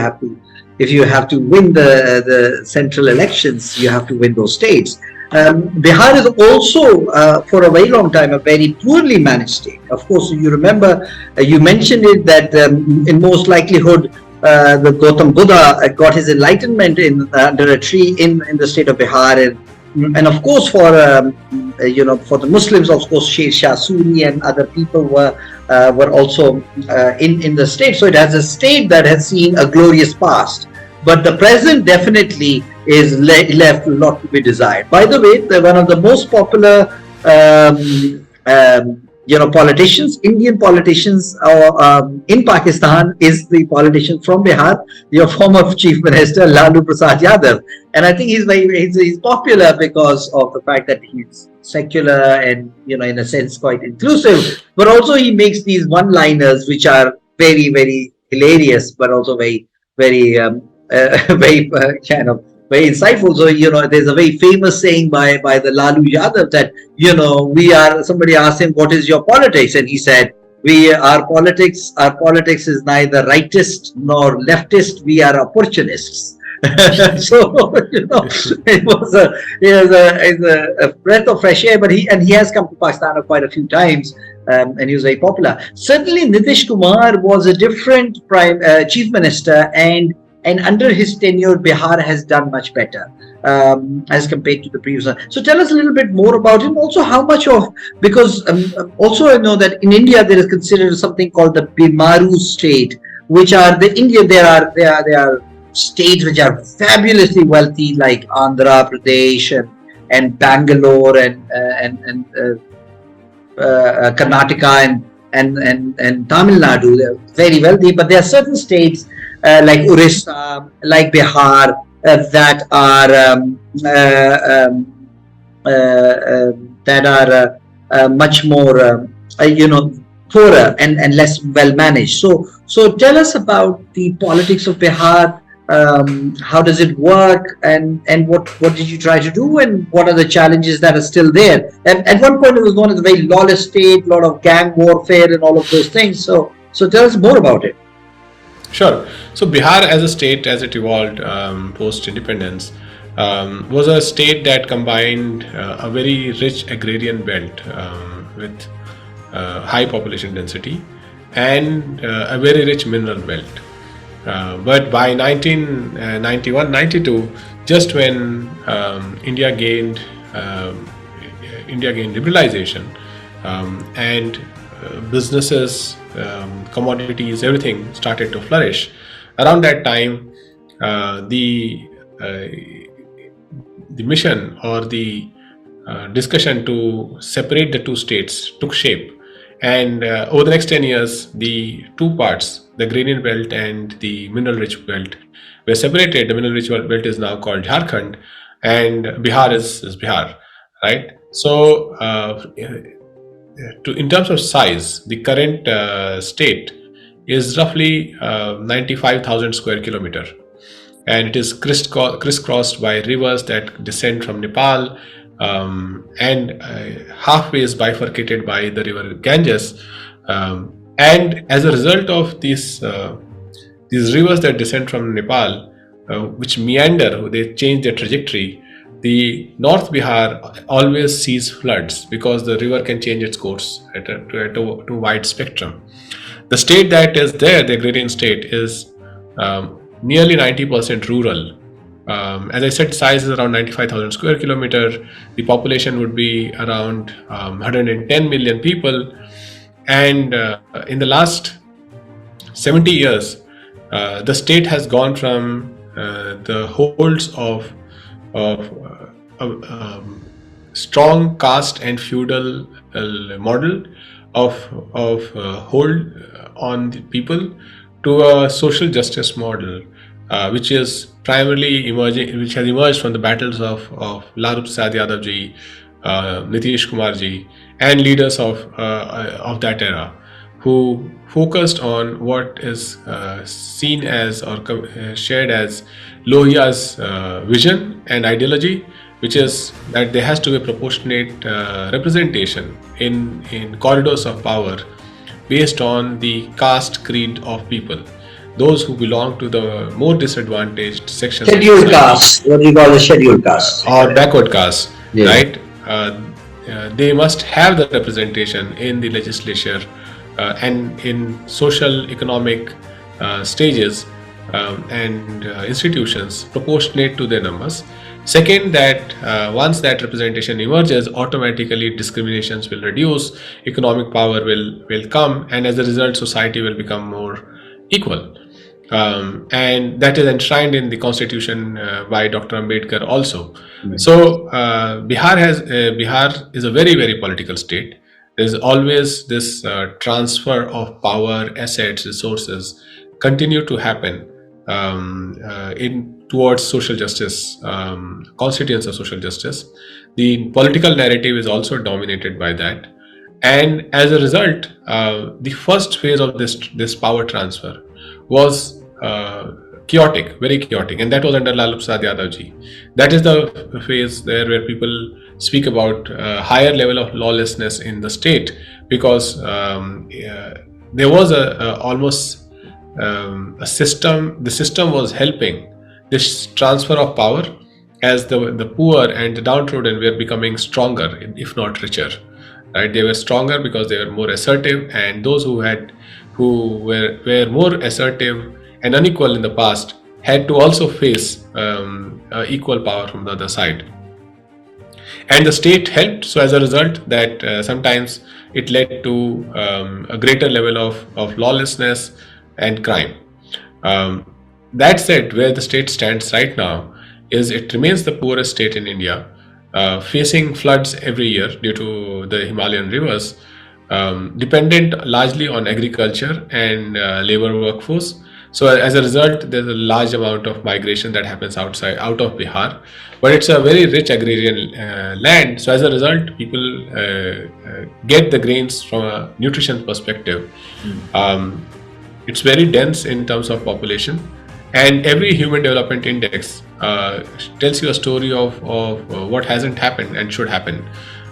have to win the central elections, you have to win those states. Bihar is also, for a very long time, a very poorly managed state. Of course, you remember, you mentioned it that in most likelihood, the Gautam Buddha got his enlightenment under a tree in the state of Bihar, and of course for the Muslims, of course Sher Shah Suri and other people were also in the state. So it has a state that has seen a glorious past. But the present definitely is left a lot to be desired. By the way, one of the most popular politicians, Indian politicians in Pakistan is the politician from Bihar, your former Chief Minister Lalu Prasad Yadav. And I think he's popular because of the fact that he's secular and, in a sense, quite inclusive. But also he makes these one-liners which are very, very hilarious, but also very, very very insightful. So, there's a very famous saying by the Lalu Yadav that, somebody asked him, what is your politics? And he said, our politics is neither rightist nor leftist, we are opportunists. So, it was a breath of fresh air, but he has come to Pakistan quite a few times. And he was very popular. Certainly, Nitish Kumar was a different chief minister, and under his tenure, Bihar has done much better as compared to the previous one. So tell us a little bit more about him. Also, how much because also I know that in India there is considered something called the Bimaru state, which are there are states which are fabulously wealthy, like Andhra Pradesh and Bangalore and Karnataka and Tamil Nadu. They're very wealthy, but there are certain states like Orissa, like Bihar, that are much more, poorer and less well managed. So tell us about the politics of Bihar. How does it work, and what did you try to do, and what are the challenges that are still there? And at one point, it was known as a very lawless state, a lot of gang warfare, and all of those things. So tell us more about it. Sure. So Bihar as a state, as it evolved post-independence, was a state that combined a very rich agrarian belt with high population density and a very rich mineral belt. But by 1991-92, just when India gained liberalization and businesses, commodities, everything started to flourish. Around that time, the mission or the discussion to separate the two states took shape. And over the next 10 years, the two parts, the agrarian belt and the mineral-rich belt, were separated. The mineral-rich belt is now called Jharkhand, and Bihar is Bihar, right? So, in terms of size, the current state is roughly 95,000 square kilometer, and it is crisscrossed by rivers that descend from Nepal, and halfway is bifurcated by the river Ganges. And as a result of these rivers that descend from Nepal, which meander, they change their trajectory. The North Bihar always sees floods because the river can change its course at a wide spectrum. The state that is there, the agrarian state, is nearly 90% rural. As I said, size is around 95,000 square kilometer. The population would be around 110 million people. And in the last 70 years, the state has gone from the holds of strong caste and feudal model of hold on the people to a social justice model, which is primarily which has emerged from the battles of Lalu Prasad Yadav ji, Nitish Kumar ji, and leaders of that era, who focused on what is seen as or shared as Lohiya's vision and ideology, which is that there has to be a proportionate representation in corridors of power based on the caste creed of people, those who belong to the more disadvantaged sections. Scheduled caste, what do you call the scheduled caste? Or backward caste, yeah. Right? They must have the representation in the legislature and in social, economic stages and institutions proportionate to their numbers. Second, that once that representation emerges, automatically discriminations will reduce, economic power will come, and as a result, society will become more equal. And that is enshrined in the constitution by Dr. Ambedkar also. Mm-hmm. So Bihar is a very, very political state. There's always this transfer of power, assets, resources continue to happen towards social justice, constituents of social justice. The political narrative is also dominated by that, and as a result, the first phase of this power transfer was chaotic, very chaotic, and that was under Lalu Prasad Yadav ji. That is the phase there where people speak about higher level of lawlessness in the state, because there was almost a system. The system was helping this transfer of power as the poor and the downtrodden were becoming stronger, if not richer. Right? They were stronger because they were more assertive, and those who were more assertive and unequal in the past had to also face equal power from the other side. And the state helped. So as a result, that sometimes it led to a greater level of lawlessness and crime. That said, where the state stands right now is it remains the poorest state in India, facing floods every year due to the Himalayan rivers, dependent largely on agriculture and labor workforce. So as a result, there's a large amount of migration that happens out of Bihar, but it's a very rich agrarian land. So as a result, people get the grains from a nutrition perspective. It's very dense in terms of population, and every human development index tells you a story of what hasn't happened and should happen,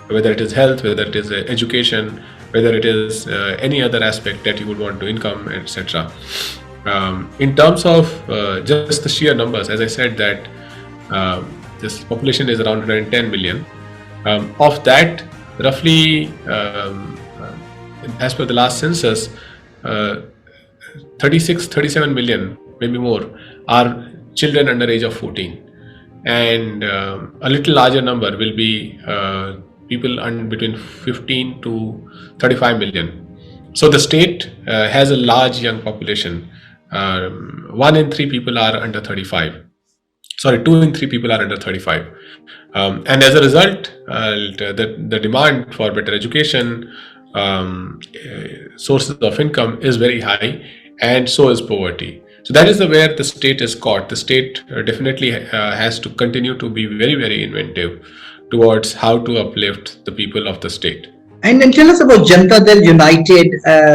whether it is health, whether it is education, whether it is any other aspect that you would want to income, etc. In terms of just the sheer numbers, as I said that this population is around 110 million. Of that, roughly, as per the last census, 37 million, maybe more, are children under age of 14. And a little larger number will be people between 15 to 35 million. So the state has a large young population. 1 in 3 people are under 35. Sorry, 2 in 3 people are under 35. And as a result, the demand for better education, sources of income is very high, and so is poverty. So that is where the state is caught. The state definitely has to continue to be very, very inventive towards how to uplift the people of the state. And then tell us about Janata Dal United,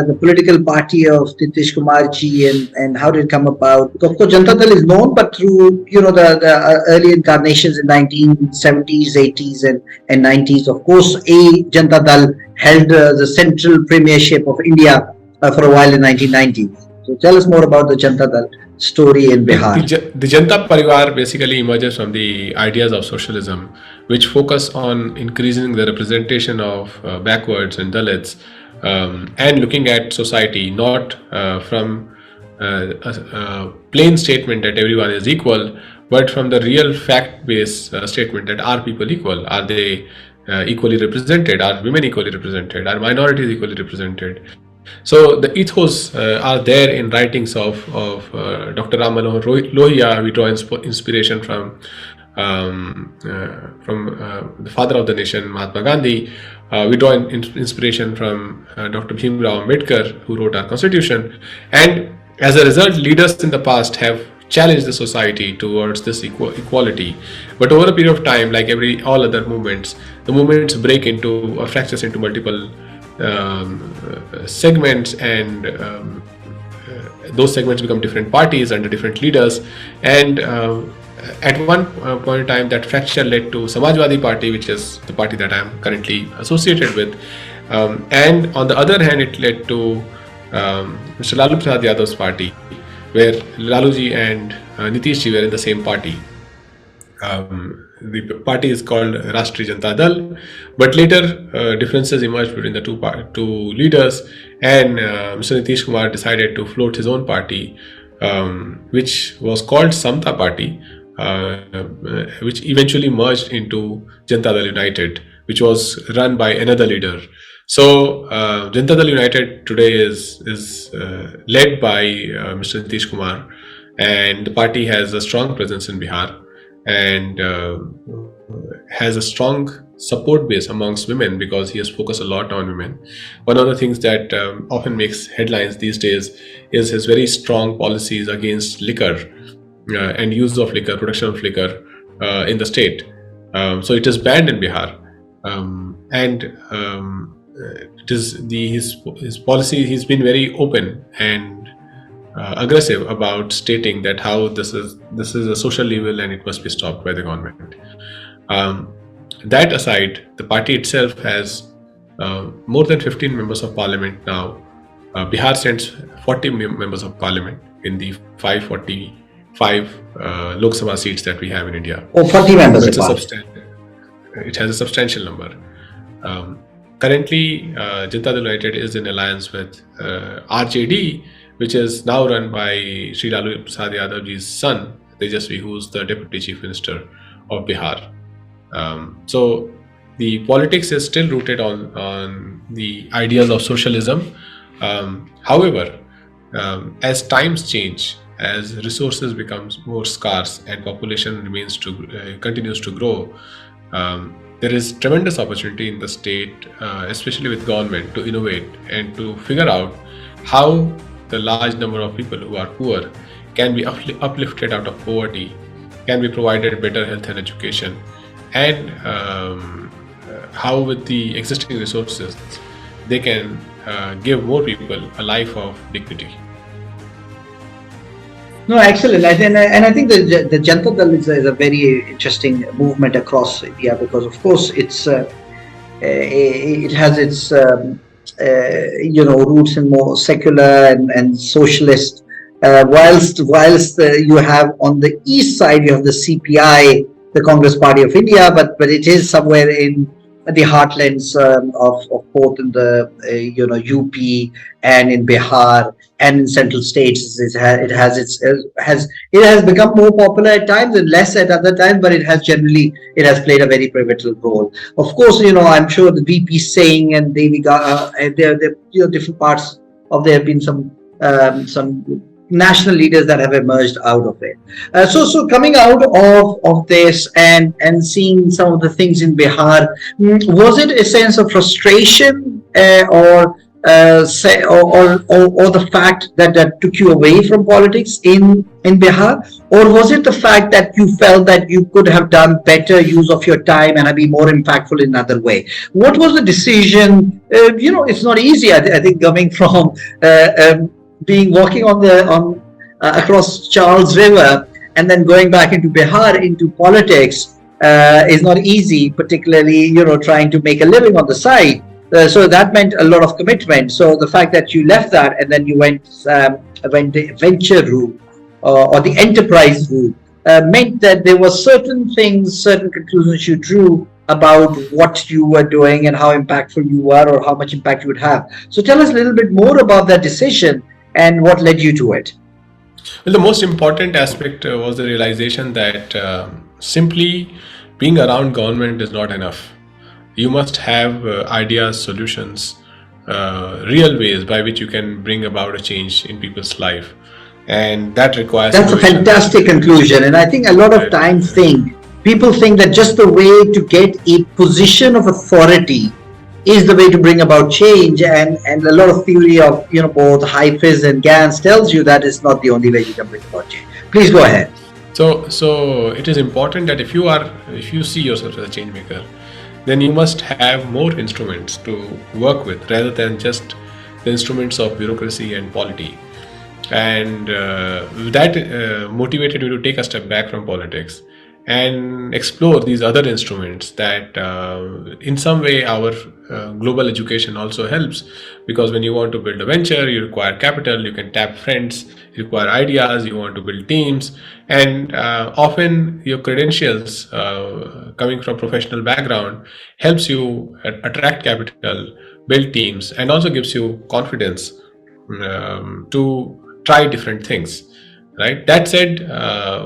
the political party of Nitish Kumar ji, and how did it come about? Of course, Janata Dal is known, but through the early incarnations in 1970s, 80s, and 90s. Of course, Janata Dal held the central premiership of India for a while in 1990s. So tell us more about the Janata Dal story in Bihar. The Janata Parivar basically emerges from the ideas of socialism, which focus on increasing the representation of backwards and Dalits, and looking at society not from a plain statement that everyone is equal, but from the real fact-based statement that are people equal? Are they equally represented? Are women equally represented? Are minorities equally represented? So the ethos are there in writings of Dr. Ram Manohar Lohia. We draw inspiration from the father of the nation, Mahatma Gandhi. We draw inspiration from Dr. Bhim Rao Ambedkar, who wrote our constitution. And as a result, leaders in the past have challenged the society towards this equality. But over a period of time, like all other movements, the movements break into or fractures into multiple segments, and those segments become different parties under different leaders. And at one point in time, that fracture led to Samajwadi Party, which is the party that I am currently associated with. And on the other hand, it led to Mr. Lalu Prasad Yadav's party, where Laluji and Nitishji were in the same party. The party is called Rashtriya Janata Dal, but later differences emerged between the two leaders, and Mr. Nitish Kumar decided to float his own party, which was called Samta Party, which eventually merged into Janata Dal United, which was run by another leader. So Janata Dal United today is led by Mr. Nitish Kumar, and the party has a strong presence in Bihar, and has a strong support base amongst women because he has focused a lot on women. One of the things that often makes headlines these days is his very strong policies against liquor and use of liquor, production of liquor in the state. So it is banned in Bihar, and it is his policy. He's been very open and aggressive about stating that how this is a social evil and it must be stopped by the government. That aside, the party itself has more than 15 members of parliament now. Bihar sends 40 members of parliament in the 545 Lok Sabha seats that we have in India. 40 members. It has a substantial number. Currently, Janata Dal United is in alliance with RJD, which is now run by Sri Lalu Prasad Yadavji's son, Tejasvi, who is the Deputy Chief Minister of Bihar. So the politics is still rooted on the ideas of socialism. However, as times change, as resources becomes more scarce and population continues to grow, there is tremendous opportunity in the state, especially with government, to innovate and to figure out how the large number of people who are poor can be uplifted out of poverty, can be provided better health and education, and how with the existing resources they can give more people a life of dignity. No, excellent. And I think the Janata Dal is a very interesting movement across India, because of course it has its roots in more secular and socialist. Whilst you have on the east side, you have the CPI, the Congress Party of India, but it is somewhere in the heartlands of both in the UP and in Bihar and in central states. It has become more popular at times and less at other times, but it has played a very pivotal role. Of course, I'm sure the VP Singh and Deviga, there different parts of there have been some national leaders that have emerged out of it. So coming out of this and seeing some of the things in Bihar, was it a sense of frustration or the fact that took you away from politics in Bihar, or was it the fact that you felt that you could have done better use of your time and have been more impactful in another way? What was the decision? It's not easy. I think coming from walking across Charles River and then going back into Bihar into politics is not easy, particularly trying to make a living on the side. So that meant a lot of commitment. So the fact that you left that and then you went the venture route or the enterprise route meant that there were certain conclusions you drew about what you were doing and how impactful you were or how much impact you would have. So tell us a little bit more about that decision and what led you to it. Well, the most important aspect was the realization that simply being around government is not enough. You must have ideas, solutions, real ways by which you can bring about a change in people's life. And that requires... That's a fantastic conclusion. And I think a lot of times people think that just the way to get a position of authority is the way to bring about change, and a lot of theory of both Hafiz and Gans tells you that is not the only way you can bring about change. Please go ahead. So it is important that if you see yourself as a change maker, then you must have more instruments to work with rather than just the instruments of bureaucracy and polity. And that motivated me to take a step back from politics and explore these other instruments that in some way our global education also helps, because when you want to build a venture, you require capital, you can tap friends, you require ideas, you want to build teams, and often your credentials coming from professional background helps you attract capital, build teams, and also gives you confidence to try different things. Right. That said,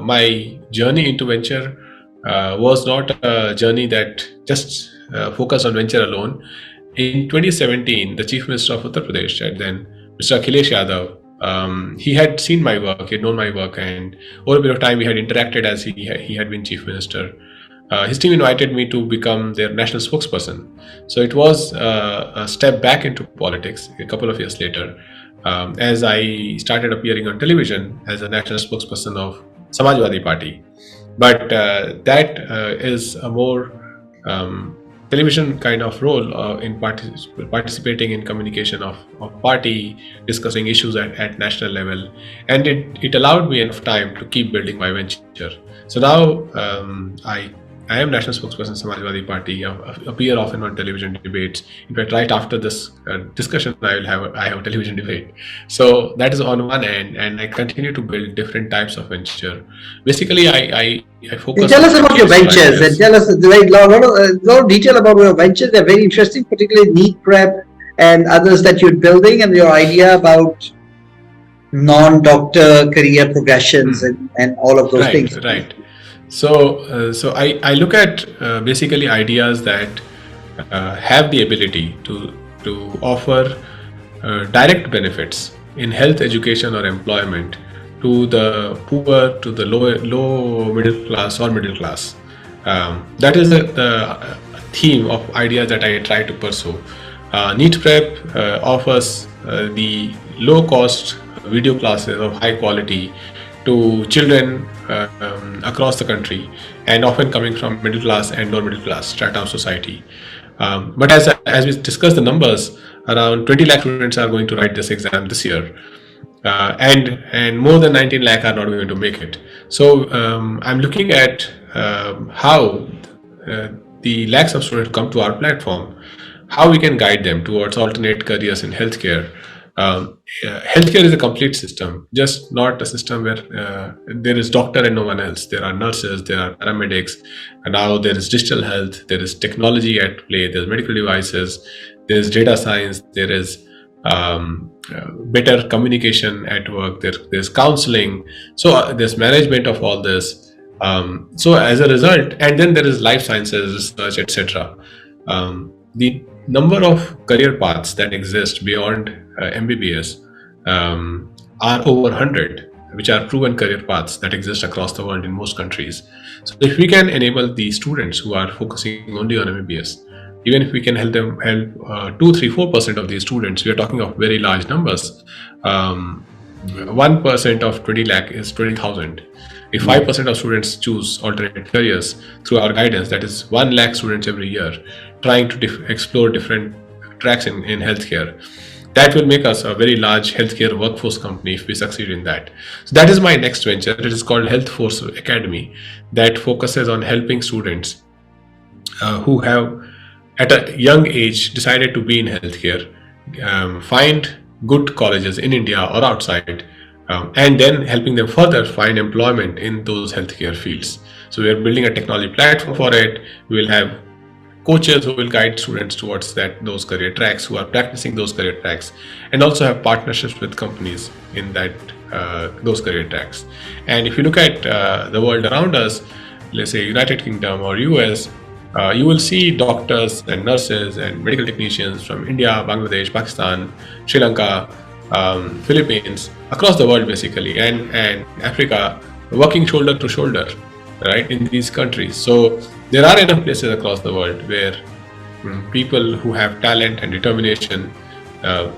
my journey into venture was not a journey that just focused on venture alone. In 2017, the Chief Minister of Uttar Pradesh, then Mr. Akhilesh Yadav, he had seen my work, he had known my work, and over a period of time we had interacted as he had been Chief Minister. His team invited me to become their national spokesperson. So it was a step back into politics a couple of years later. As I started appearing on television as a national spokesperson of Samajwadi Party. But that is a more television kind of role in participating in communication of party, discussing issues at national level. And it allowed me enough time to keep building my venture. So now I am national spokesperson Samajwadi Party. I appear often on television debates. In fact, right after this discussion, I have a television debate. So that is on one end, and I continue to build different types of venture. Basically, I focus. Tell us about your ventures and tell us a lot of detail about your ventures. They're very interesting, particularly NEET prep and others that you're building, and your idea about non-doctor career progressions and all of those things. Right. So I look at basically ideas that have the ability to offer direct benefits in health, education, or employment to the poor, to the low middle class or middle class. That is the theme of ideas that I try to pursue. NEET Prep offers the low cost video classes of high quality to children across the country, and often coming from middle class and lower middle class strata of society. But as we discussed the numbers, around 20 lakh students are going to write this exam this year, and more than 19 lakh are not going to make it. So I'm looking at how the lakhs of students come to our platform, how we can guide them towards alternate careers in healthcare. Healthcare is a complete system, just not a system where there is doctor and no one else. There are nurses, there are paramedics, and now there is digital health, there is technology at play, there's medical devices, there's data science, there is better communication at work, there's counseling, so there's management of all this. So as a result, and then there is life sciences research, etc. The number of career paths that exist beyond MBBS are over 100, which are proven career paths that exist across the world in most countries. So if we can enable the students who are focusing only on MBBS, even if we can help 2, 3, 4% of these students, we are talking of very large numbers. 1% of 20 lakh is 20,000. If 5% of students choose alternate careers through our guidance, that is 1 lakh students every year trying to explore different tracks in healthcare. That will make us a very large healthcare workforce company if we succeed in that. So that is my next venture. It is called Health Force Academy, that focuses on helping students who have at a young age decided to be in healthcare, find good colleges in India or outside, and then helping them further find employment in those healthcare fields. So we are building a technology platform for it. We will have coaches who will guide students towards those career tracks, who are practicing those career tracks, and also have partnerships with companies in those career tracks. And if you look at the world around us, let's say United Kingdom or US, you will see doctors and nurses and medical technicians from India, Bangladesh, Pakistan, Sri Lanka, Philippines, across the world basically, and Africa, working shoulder to shoulder, right, in these countries. So there are enough places across the world where people who have talent and determination,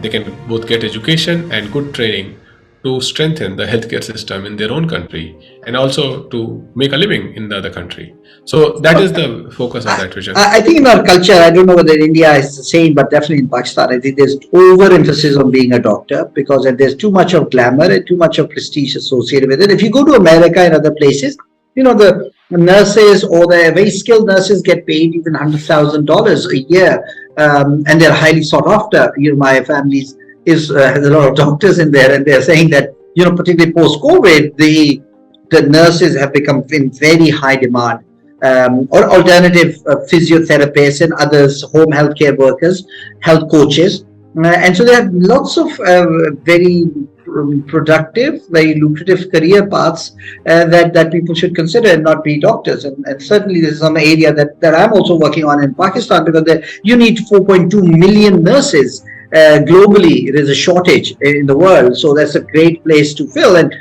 they can both get education and good training to strengthen the healthcare system in their own country and also to make a living in the other country. So that is the focus of that vision. I think in our culture, I don't know whether India is the same, but definitely in Pakistan, I think there's overemphasis on being a doctor because there's too much of glamour and too much of prestige associated with it. If you go to America and other places, the nurses or the very skilled nurses get paid even $100,000 a year, and they're highly sought after. My family has a lot of doctors in there, and they're saying that particularly post-COVID, the nurses have become in very high demand, or alternative physiotherapists and others, home healthcare workers, health coaches, and so they have lots of very productive, very lucrative career paths that people should consider and not be doctors. And certainly this is some area that I'm also working on in Pakistan, because you need 4.2 million nurses globally. There's a shortage in the world, so that's a great place to fill, and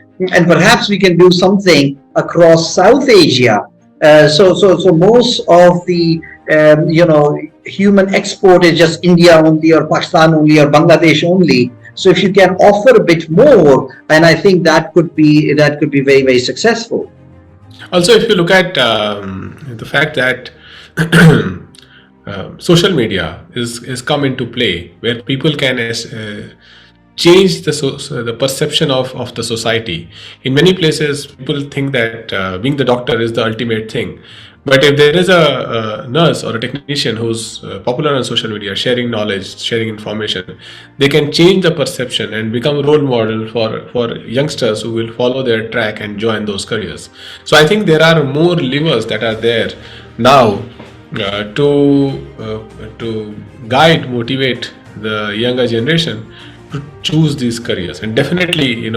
perhaps we can do something across South Asia. So most of the human export is just India only or Pakistan only or Bangladesh only. So if you can offer a bit more, and I think that could be very, very successful. Also, if you look at the fact that social media is come into play, where people can change the perception of the society. In many places, people think that being the doctor is the ultimate thing. But if there is a nurse or a technician who's popular on social media, sharing knowledge, sharing information, they can change the perception and become a role model for youngsters who will follow their track and join those careers. So I think there are more levers that are there now to guide, motivate the younger generation to choose these careers. And definitely,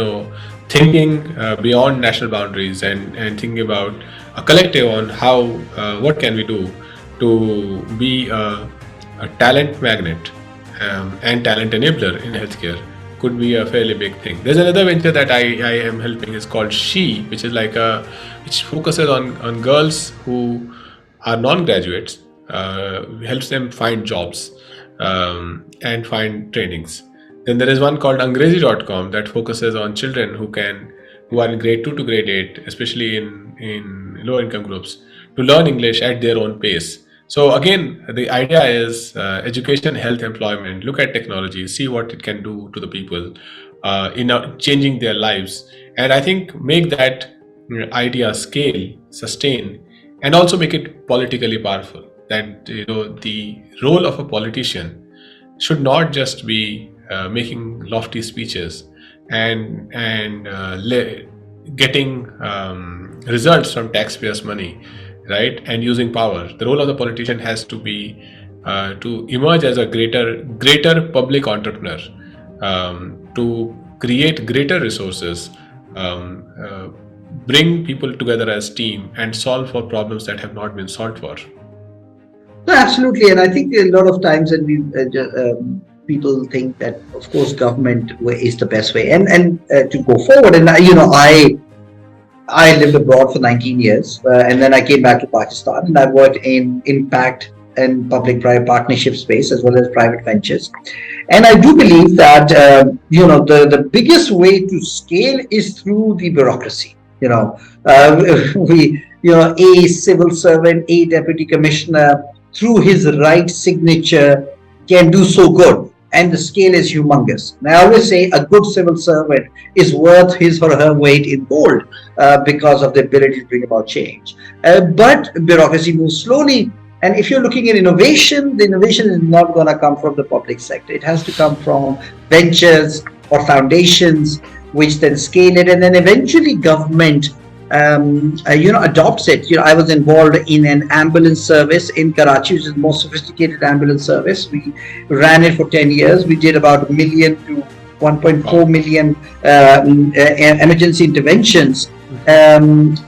thinking beyond national boundaries and thinking about a collective on how what can we do to be a talent magnet and talent enabler in healthcare could be a fairly big thing. There's another venture that I am helping, is called She, which is which focuses on girls who are non-graduates, helps them find jobs and find trainings. Then there is one called Angrezi.com that focuses on children who are in grade 2 to grade 8, especially in lower income groups, to learn English at their own pace. So again, the idea is education, health, employment. Look at technology, see what it can do to the people in changing their lives, and I think make that idea scale, sustain, and also make it politically powerful. That the role of a politician should not just be making lofty speeches and getting results from taxpayers' money, right? And using power. The role of the politician has to be to emerge as a greater public entrepreneur, to create greater resources, bring people together as team, and solve for problems that have not been solved for. No, absolutely, and I think a lot of times when we people think that, of course, government is the best way, and to go forward. And I lived abroad for 19 years, and then I came back to Pakistan, and I worked in impact and public-private partnership space as well as private ventures. And I do believe that the biggest way to scale is through the bureaucracy. A civil servant, a deputy commissioner, through his right signature, can do so good, and the scale is humongous. And I always say a good civil servant is worth his or her weight in gold because of the ability to bring about change. But bureaucracy moves slowly. And if you're looking at innovation, the innovation is not going to come from the public sector. It has to come from ventures or foundations, which then scale it, and then eventually government adopts it. I was involved in an ambulance service in Karachi, which is the most sophisticated ambulance service. We ran it for 10 years. We did about 1 million to 1.4 million emergency interventions, and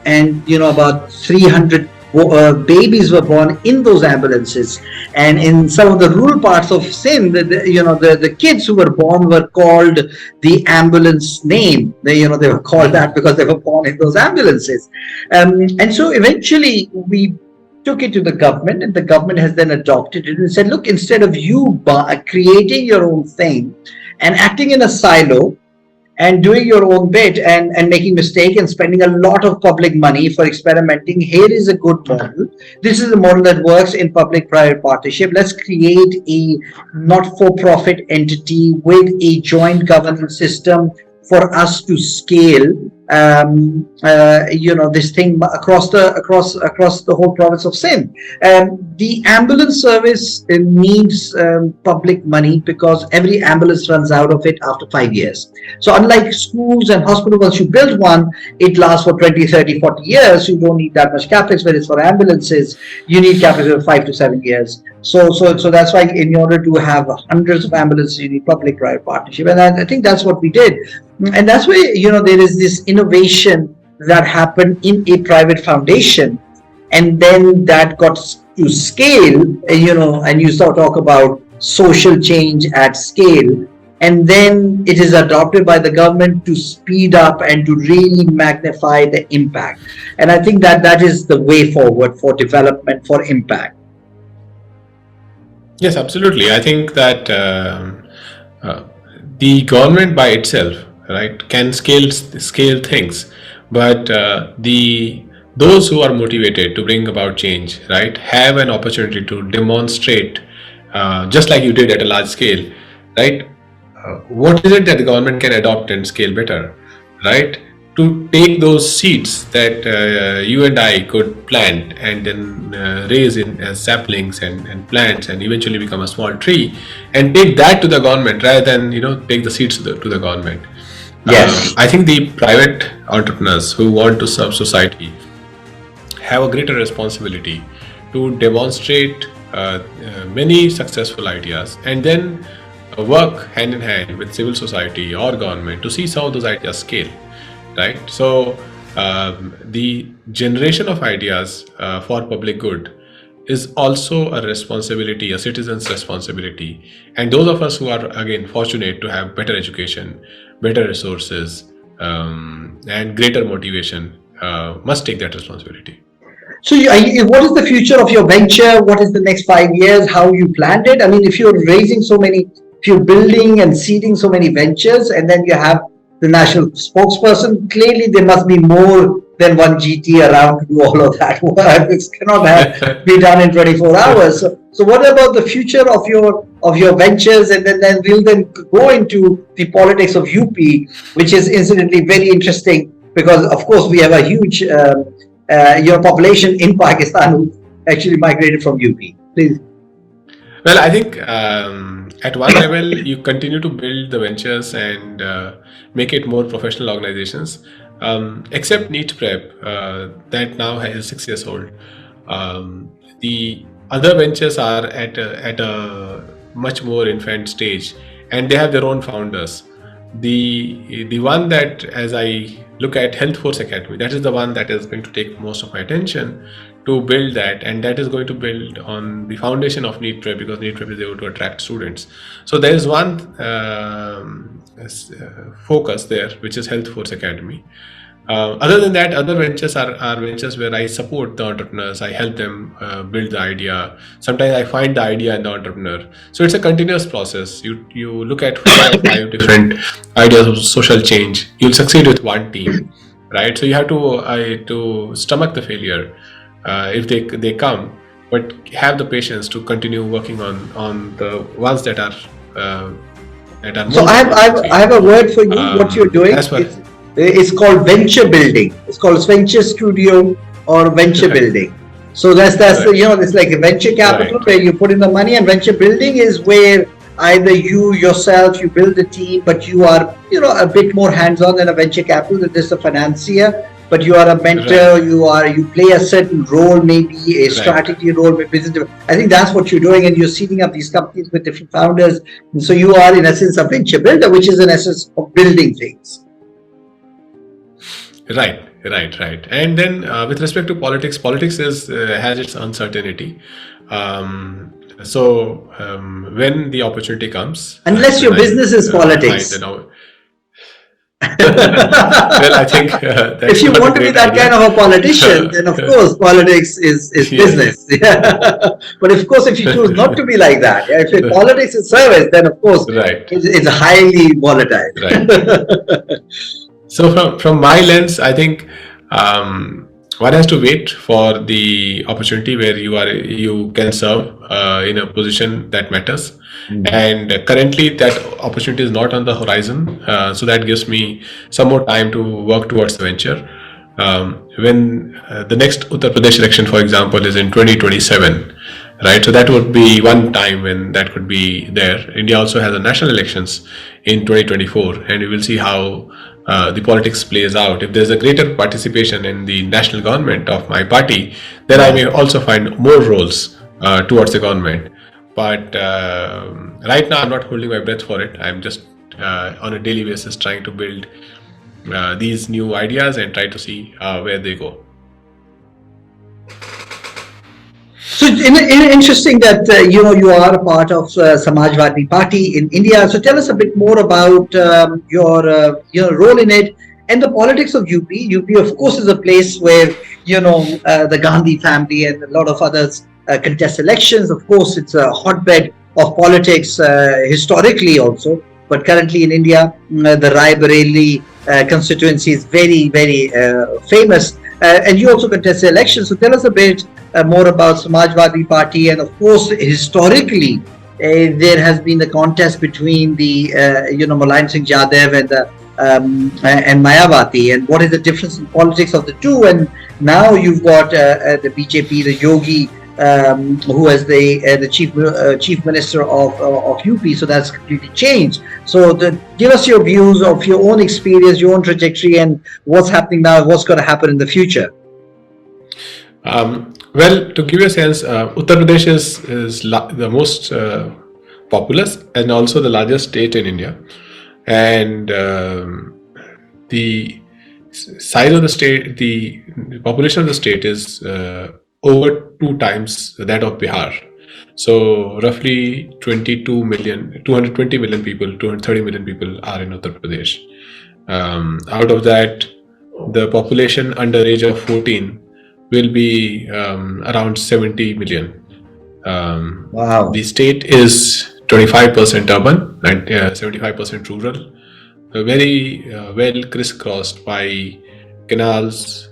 about 300 babies were born in those ambulances. And in some of the rural parts of Sindh, the kids who were born were called the ambulance name. They were called that because they were born in those ambulances. And so eventually we took it to the government, and the government has then adopted it and said, look, instead of you creating your own thing and acting in a silo and doing your own bit and making mistake and spending a lot of public money for experimenting, here is a good model. This is a model that works in public-private partnership. Let's create a not-for-profit entity with a joint governance system for us to scale this thing across the whole province of Sindh. The ambulance service needs public money because every ambulance runs out of it after 5 years. So unlike schools and hospitals, once you build one, it lasts for 20, 30, 40 years. You don't need that much capex. Whereas for ambulances, you need capex of 5 to 7 years. So that's why in order to have hundreds of ambulances, you need public-private partnership. And I think that's what we did. And that's why, there is this innovation that happened in a private foundation, and then that got to scale, and you start talk about social change at scale, and then it is adopted by the government to speed up and to really magnify the impact. And I think that is the way forward for development, for impact. Yes, absolutely. I think that the government by itself, right, can scale things, but those who are motivated to bring about change, right, have an opportunity to demonstrate, just like you did at a large scale, right, what is it that the government can adopt and scale better, right, to take those seeds that you and I could plant and then raise in as saplings and plants and eventually become a small tree, and take that to the government rather than take the seeds to the government. Yes. I think the private entrepreneurs who want to serve society have a greater responsibility to demonstrate many successful ideas and then work hand in hand with civil society or government to see some of those ideas scale, right? So the generation of ideas for public good is also a responsibility, a citizen's responsibility. And those of us who are, again, fortunate to have better education, better resources, and greater motivation must take that responsibility. So what is the future of your venture? What is the next 5 years? How you planned it? I mean, if you're raising so many if you're building and seeding so many ventures, and then you have the national spokesperson, clearly there must be more than one GT around to do all of that work. This cannot be done in 24 hours. So what about the future of your ventures? And then we'll go into the politics of UP, which is incidentally very interesting because, of course, we have a huge population in Pakistan who actually migrated from UP. Please. Well, I think at one level, you continue to build the ventures and make it more professional organizations. Except NEET Prep, that now is 6 years old. The other ventures are at a much more infant stage, and they have their own founders. The one that, as I look at Health Force Academy, that is the one that is going to take most of my attention to build that, and that is going to build on the foundation of NEET Prep, because NEET Prep is able to attract students. So there is one focus there, which is Health Force Academy. Other than that, other ventures are ventures where I support the entrepreneurs. I help them build the idea. Sometimes I find the idea in the entrepreneur. So it's a continuous process. You look at 4 or 5 different ideas of social change. You'll succeed with one team, right? So you have to stomach the failure if they come, but have the patience to continue working on the ones that are So I have a word for you. What you're doing? It's called venture building. It's called venture studio or venture building. So that's right. It's like a venture capital, right, where you put in the money, and venture building is where either you yourself, you build a team, but you are a bit more hands-on than a venture capital. That is a financier, but you are a mentor. Right. You play a certain role, maybe a strategy role, maybe business. I think that's what you're doing, and you're seeding up these companies with different founders. And so you are in essence a venture builder, which is in essence of building things. Right. And then with respect to politics has its uncertainty. So when the opportunity comes, unless your business is politics. Well, I think if you want to be that kind of a politician, then of course politics is business. But of course, if you choose not to be like that, if your politics is service, then of course it's highly volatile. Right. So from my lens, I think one has to wait for the opportunity where you can serve in a position that matters. Mm-hmm. And currently that opportunity is not on the horizon. So that gives me some more time to work towards the venture. When the next Uttar Pradesh election, for example, is in 2027, right? So that would be one time when that could be there. India also has a national elections in 2024, and we will see how the politics plays out. If there's a greater participation in the national government of my party, then I may also find more roles towards the government. But right now I'm not holding my breath for it. I'm just on a daily basis trying to build these new ideas and try to see where they go. So interesting that you are a part of Samajwadi Party in India. So tell us a bit more about your role in it and the politics of UP. UP, of course, is a place where the Gandhi family and a lot of others contest elections. Of course, it's a hotbed of politics historically also. But currently in India, the Rai Bareli constituency is very, very famous. And you also contest the elections. So tell us a bit more about Samajwadi Party. And of course, historically, there has been the contest between the Mulayam Singh Yadav and Mayawati. And what is the difference in politics of the two? And now you've got the BJP, the Yogi, who is the chief minister of UP. So that's completely changed. So give us your views of your own experience, your own trajectory, and what's happening now, what's going to happen in the future. Well, to give you a sense, Uttar Pradesh is the most populous and also the largest state in India. And the size of the state, the population of the state is over 2 times that of Bihar. So roughly 220 million people, 230 million people are in Uttar Pradesh. Out of that, the population under age of 14 will be around 70 million. Wow. The state is 25% urban and 75% rural, very well crisscrossed by canals,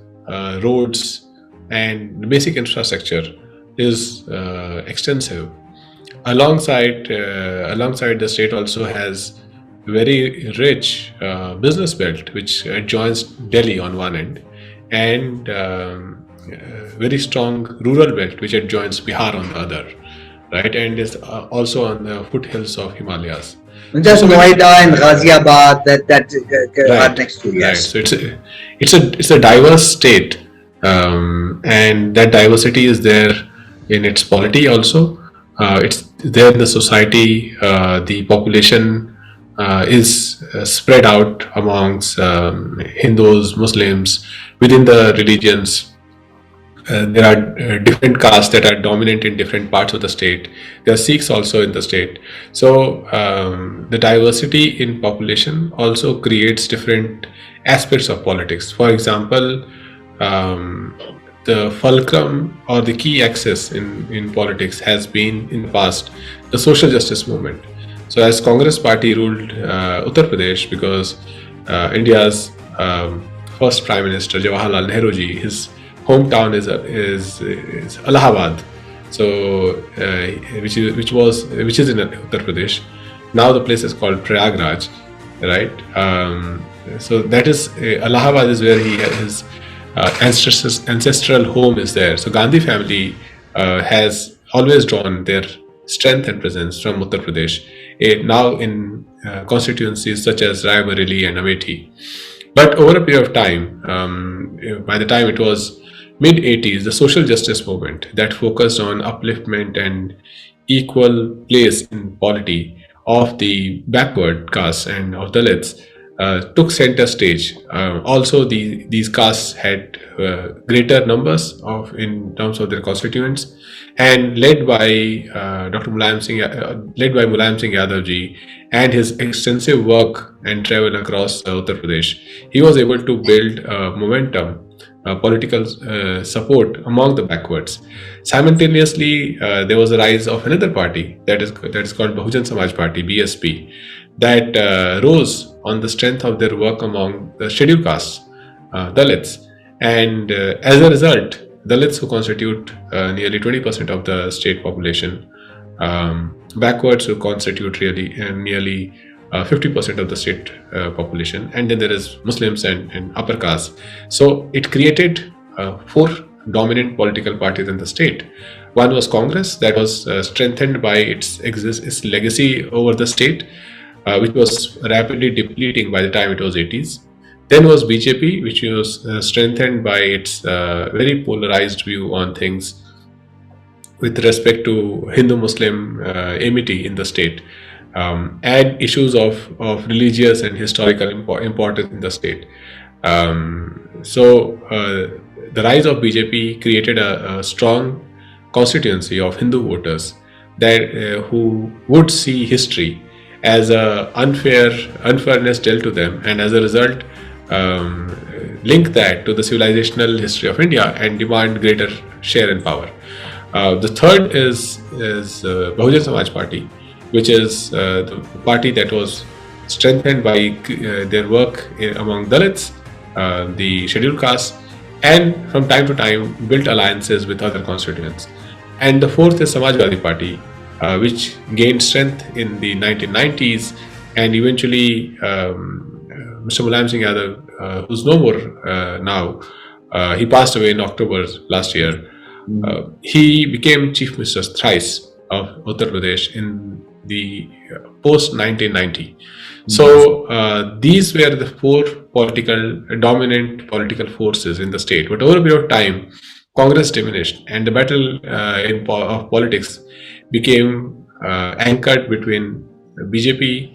roads, and basic infrastructure is extensive. Alongside, the state also has very rich business belt, which adjoins Delhi on one end, and very strong rural belt, which adjoins Bihar on the other, right? And is also on the foothills of Himalayas. Just So when Noida and Ghaziabad that are right, next to, right. yes. So it's a diverse state, and that diversity is there in its polity also. It's there in the society. The population is spread out amongst Hindus, Muslims, within the religions. There are different castes that are dominant in different parts of the state. There are Sikhs also in the state. So the diversity in population also creates different aspects of politics. For example, the fulcrum or the key axis in politics has been in the past the social justice movement. So as Congress party ruled Uttar Pradesh, because India's first Prime Minister Jawaharlal Nehru ji, his hometown is Allahabad, so which is in Uttar Pradesh. Now the place is called Prayagraj, right? So that is Allahabad is where his ancestral home is there. So Gandhi family has always drawn their strength and presence from Uttar Pradesh. Now in constituencies such as Raebareli and Amethi. But over a period of time, by the time it was mid-80s, the social justice movement that focused on upliftment and equal place in polity of the backward castes and of Dalits took center stage. Also, these castes had greater numbers in terms of their constituents, and led by Mulayam Singh Yadav ji and his extensive work and travel across Uttar Pradesh, he was able to build momentum, political support among the backwards. Simultaneously, there was a rise of another party that is called Bahujan Samaj Party (BSP), that rose on the strength of their work among the scheduled castes, Dalits, and as a result, Dalits, who constitute nearly 20% of the state population, backwards, who constitute nearly 50% of the state population, and then there is Muslims and upper caste. So it created four dominant political parties in the state. One was Congress, that was strengthened by its legacy over the state, which was rapidly depleting by the time it was 80s. Then was BJP, which was strengthened by its very polarized view on things with respect to Hindu-Muslim amity in the state, and issues of religious and historical importance in the state. So the rise of BJP created a strong constituency of Hindu voters that who would see history as a unfairness dealt to them, and as a result link that to the civilizational history of India and demand greater share and power. The third is Bahujan Samaj Party, which is the party that was strengthened by their work among Dalits, the scheduled castes, and from time to time built alliances with other constituents. And the fourth is Samajwadi Party, which gained strength in the 1990s, and eventually Mr. Mulayam Singh Yadav, who's no more now, he passed away in October last year. He became Chief Minister thrice of Uttar Pradesh in the post 1990. So these were the four dominant political forces in the state. But over a period of time, Congress diminished, and the battle of politics became anchored between BJP,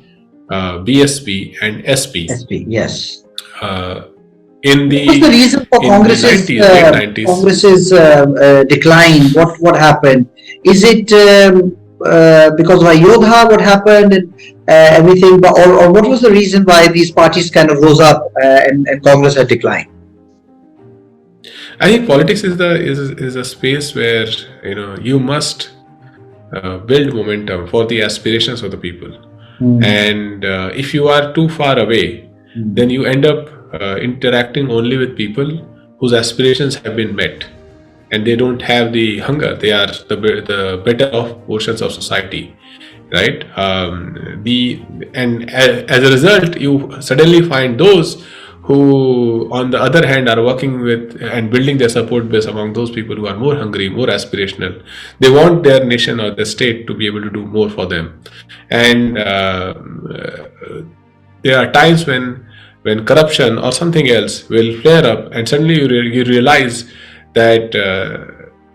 BSP, and SP. SP, yes. In the What was the reason for Congress's decline? What happened? Is it because of Ayodhya? What happened and everything? Or what was the reason why these parties kind of rose up and Congress had declined? I think politics is a space where you must build momentum for the aspirations of the people. And if you are too far away, then you end up interacting only with people whose aspirations have been met, and they don't have the hunger. They are the better off portions of society, right? As a result, you suddenly find those who, on the other hand, are working with and building their support base among those people who are more hungry, more aspirational. They want their nation or their state to be able to do more for them. And there are times when corruption or something else will flare up, and suddenly you realize that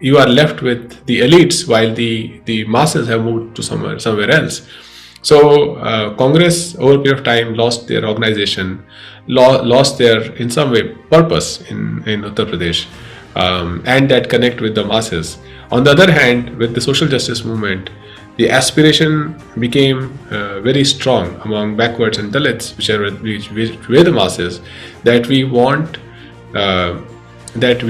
you are left with the elites while the masses have moved to somewhere else. So Congress over a period of time lost their organization, lost their, in some way, purpose in Uttar Pradesh, and that connect with the masses. On the other hand, with the social justice movement, the aspiration became very strong among backwards and Dalits, which were the masses, that we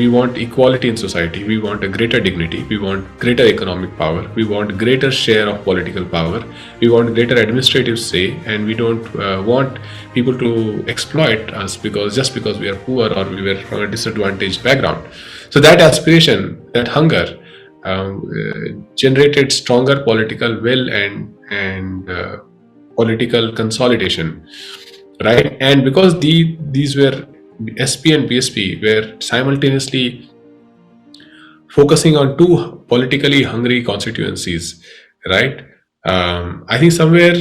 want equality in society. We want a greater dignity. We want greater economic power. We want greater share of political power. We want greater administrative say, and we don't want people to exploit us just because we are poor or we were from a disadvantaged background. So that aspiration, that hunger, generated stronger political will and political consolidation, right? And because these were SP and BSP were simultaneously focusing on two politically hungry constituencies, right? I think somewhere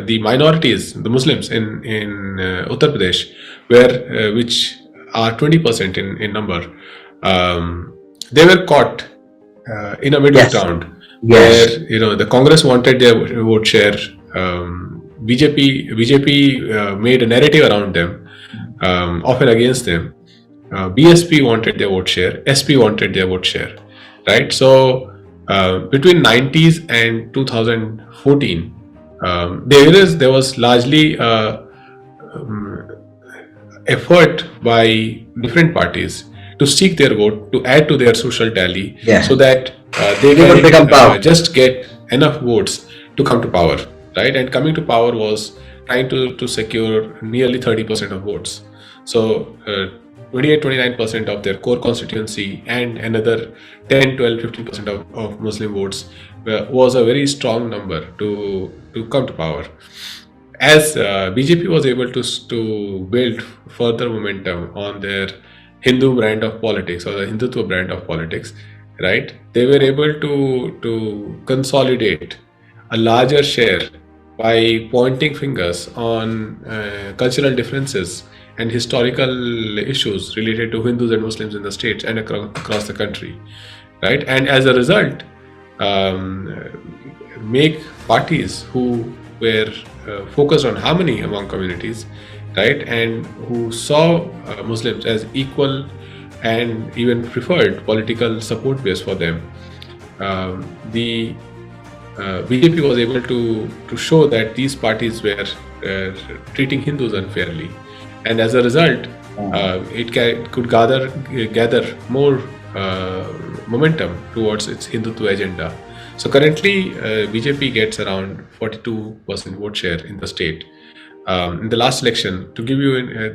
the minorities, the Muslims in Uttar Pradesh, which are 20% in number, they were caught in a middle ground, where the Congress wanted their vote share. BJP made a narrative around them, often against them. BSP wanted their vote share. SP wanted their vote share, right? So between 90s and 2014, there was largely effort by different parties to seek their vote, to add to their social tally, so that they can become just get enough votes to come to power, right? And coming to power was trying to secure nearly 30% of votes. So 28-29% of their core constituency and another 10-12-15% of Muslim votes was a very strong number to come to power. As BJP was able to build further momentum on their Hindu brand of politics, or the Hindutva brand of politics, right? They were able to consolidate a larger share by pointing fingers on cultural differences and historical issues related to Hindus and Muslims in the states and across the country, right? And as a result, make parties who were focused on harmony among communities, right, and who saw Muslims as equal and even preferred political support base for them. The BJP was able to show that these parties were treating Hindus unfairly, and as a result, it could gather more momentum towards its Hindutva agenda. So currently, BJP gets around 42% vote share in the state. In the last election, to give you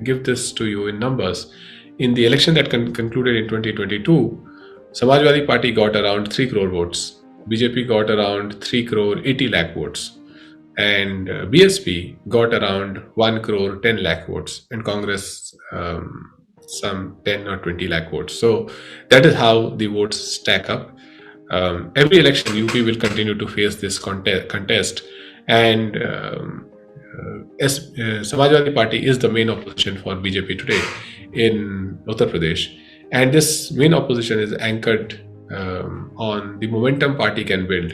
give this to you in numbers, in the election that concluded in 2022, Samajwadi Party got around 3 crore votes. BJP got around 3 crore 80 lakh votes, and BSP got around 1 crore 10 lakh votes, and Congress some 10 or 20 lakh votes. So that is how the votes stack up. Every election, UP will continue to face this contest, and Samajwadi Party is the main opposition for BJP today in Uttar Pradesh, and this main opposition is anchored on the momentum party can build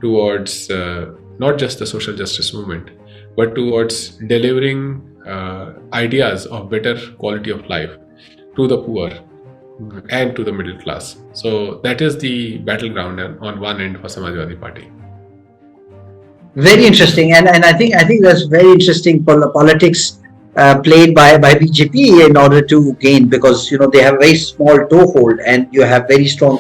towards not just the social justice movement, but towards delivering ideas of better quality of life to the poor and to the middle class. So that is the battleground on one end for Samajwadi Party. Very interesting, and I think that's very interesting politics played by BJP in order to gain, because they have a very small toehold, and you have very strong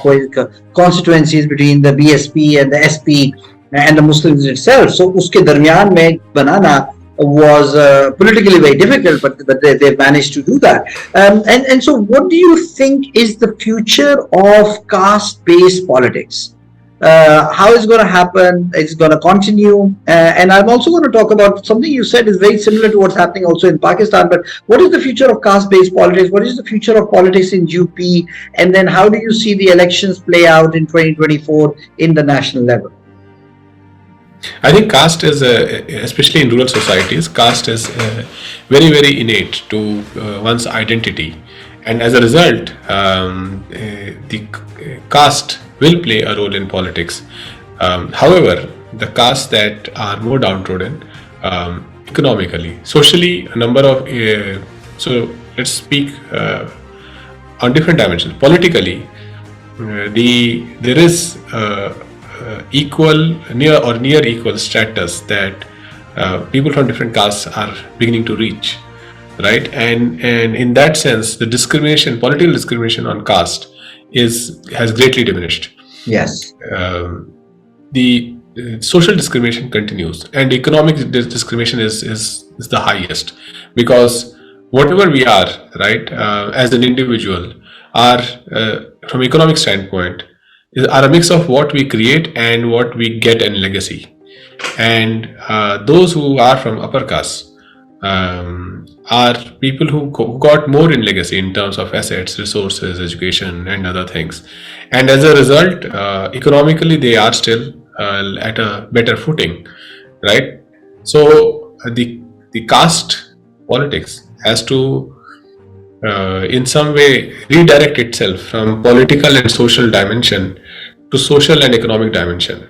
constituencies between the BSP and the SP and the Muslims itself. So uske darmiyan mein banana was politically very difficult, but they managed to do that. And so, what do you think is the future of caste-based politics? How is going to happen? It's going to continue. And I'm also going to talk about something you said is very similar to what's happening also in Pakistan. But what is the future of caste-based politics? What is the future of politics in UP? And then how do you see the elections play out in 2024 in the national level? I think caste is, especially in rural societies, caste is very, very innate to one's identity. And as a result, the caste will play a role in politics. However, the castes that are more downtrodden economically, socially, a number of, so let's speak on different dimensions. Politically, there is equal, near equal status that people from different castes are beginning to reach, right? And in that sense, the political discrimination on caste has greatly diminished. Yes. The social discrimination continues, and economic discrimination is the highest, because whatever we are, right, as an individual, are from economic standpoint, are a mix of what we create and what we get in legacy. And those who are from upper caste are people who got more in legacy in terms of assets, resources, education, and other things. And as a result, economically, they are still at a better footing, right? So the caste politics has to in some way redirect itself from political and social dimension to social and economic dimension,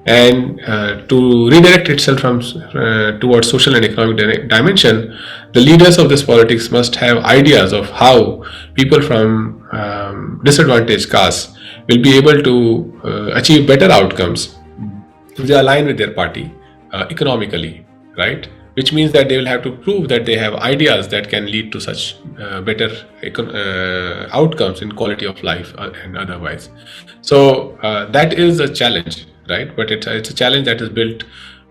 and to redirect itself from towards social and economic dimension, the leaders of this politics must have ideas of how people from disadvantaged castes will be able to achieve better outcomes if they align with their party economically, right? Which means that they will have to prove that they have ideas that can lead to such better outcomes in quality of life and otherwise. So that is a challenge, right? But it's a challenge that is built,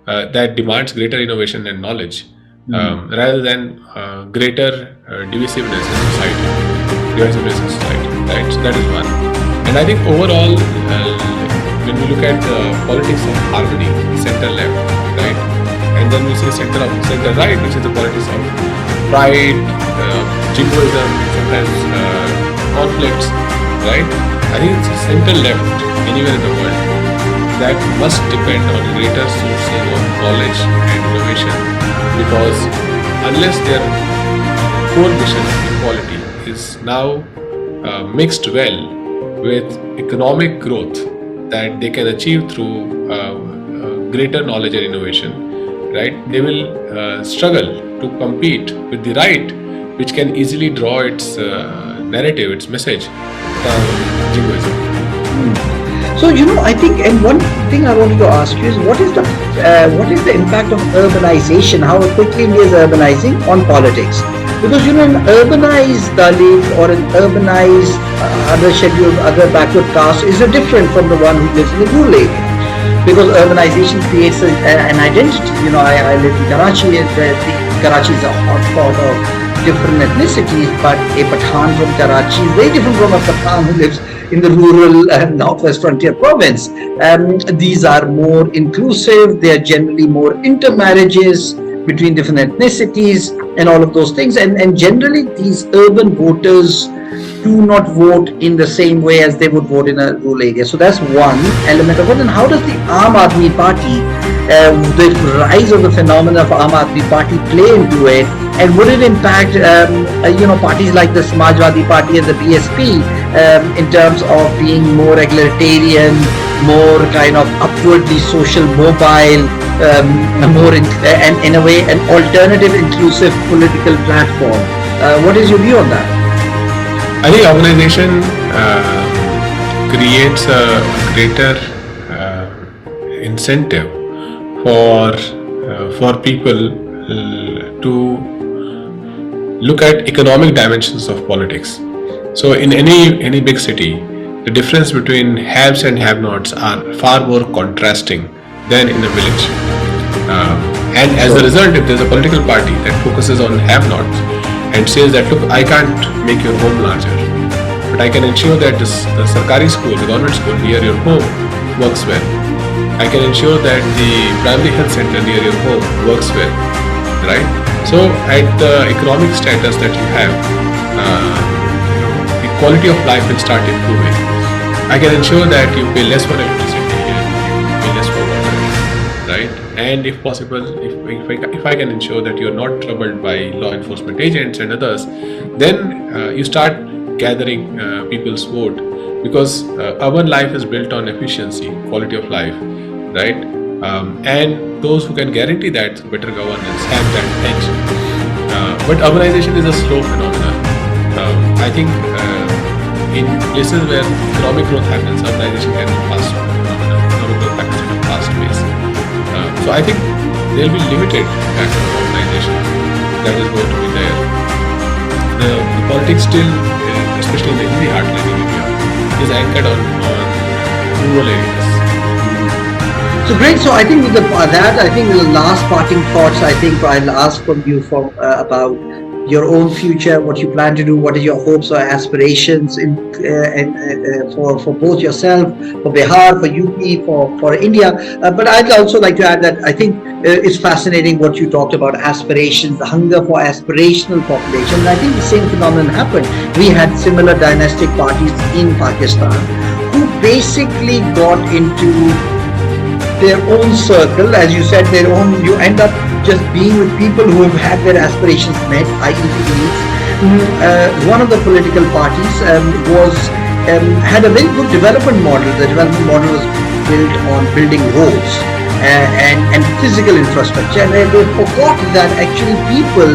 that demands greater innovation and knowledge, rather than greater divisiveness in society, right? So that is one. And I think overall, when we look at politics of harmony, center-left, right? And then we see center-right, which is the politics of pride, jingoism, sometimes conflicts, right? I think it's center-left anywhere in the world that must depend on greater sourcing of knowledge and innovation, because unless their core mission of equality is now mixed well with economic growth that they can achieve through greater knowledge and innovation, right? They will struggle to compete with the right, which can easily draw its narrative, its message from jingoism. So I think, and one thing I wanted to ask you is, what is the impact of urbanization? How quickly India is urbanizing on politics? Because an urbanized Dalit or an urbanized other scheduled, other backward caste is different from the one who lives in the rural area. Because urbanization creates an identity. I live in Karachi. Karachi is a hotspot of different ethnicities, but a Pathan from Karachi is very different from a Pathan who lives in the rural northwest frontier province. These are more inclusive. They are generally more intermarriages between different ethnicities and all of those things. And generally, these urban voters do not vote in the same way as they would vote in a rural area. So that's one element of it. And how does the Aam Aadmi Party, the rise of the phenomenon of Aam Aadmi Party play into it? And would it impact, parties like the Samajwadi Party and the BSP in terms of being more egalitarian, more kind of upwardly social mobile, and in a way an alternative inclusive political platform? What is your view on that? I think urbanization creates a greater incentive for people to look at economic dimensions of politics. So in any big city, the difference between haves and have-nots are far more contrasting than in a village. And as a result, if there's a political party that focuses on have-nots and says that, look, I can't make your home larger, but I can ensure that the Sarkari school, the government school near your home works well. I can ensure that the primary health center near your home works well, right? So at the economic status that you have, the quality of life will start improving. I can ensure that you pay less for electricity and you pay less for water, right? And if possible, if I can ensure that you're not troubled by law enforcement agents and others, then you start gathering people's vote, because urban life is built on efficiency, quality of life, right? And those who can guarantee that better governance have that edge. But urbanization is a slow phenomenon. I think in places where economic growth happens, urbanization can be fast phenomenon. Economic growth happens at a fast pace. So I think there will be limited impact of urbanization that is going to be there. The politics still, especially in the Hindi heartland in India, is anchored on rural areas. So great. So I think with that, I think the last parting thoughts, I think I'll ask from you about your own future, what you plan to do, what are your hopes or aspirations for both yourself, for Bihar, for UP, for India. But I'd also like to add that I think it's fascinating what you talked about, aspirations, the hunger for aspirational population. And I think the same phenomenon happened. We had similar dynastic parties in Pakistan who basically got into their own circle, as you said, you end up just being with people who have had their aspirations met, i.e. elites. One of the political parties had a very good development model. The development model was built on building roads and physical infrastructure, and they forgot that actually people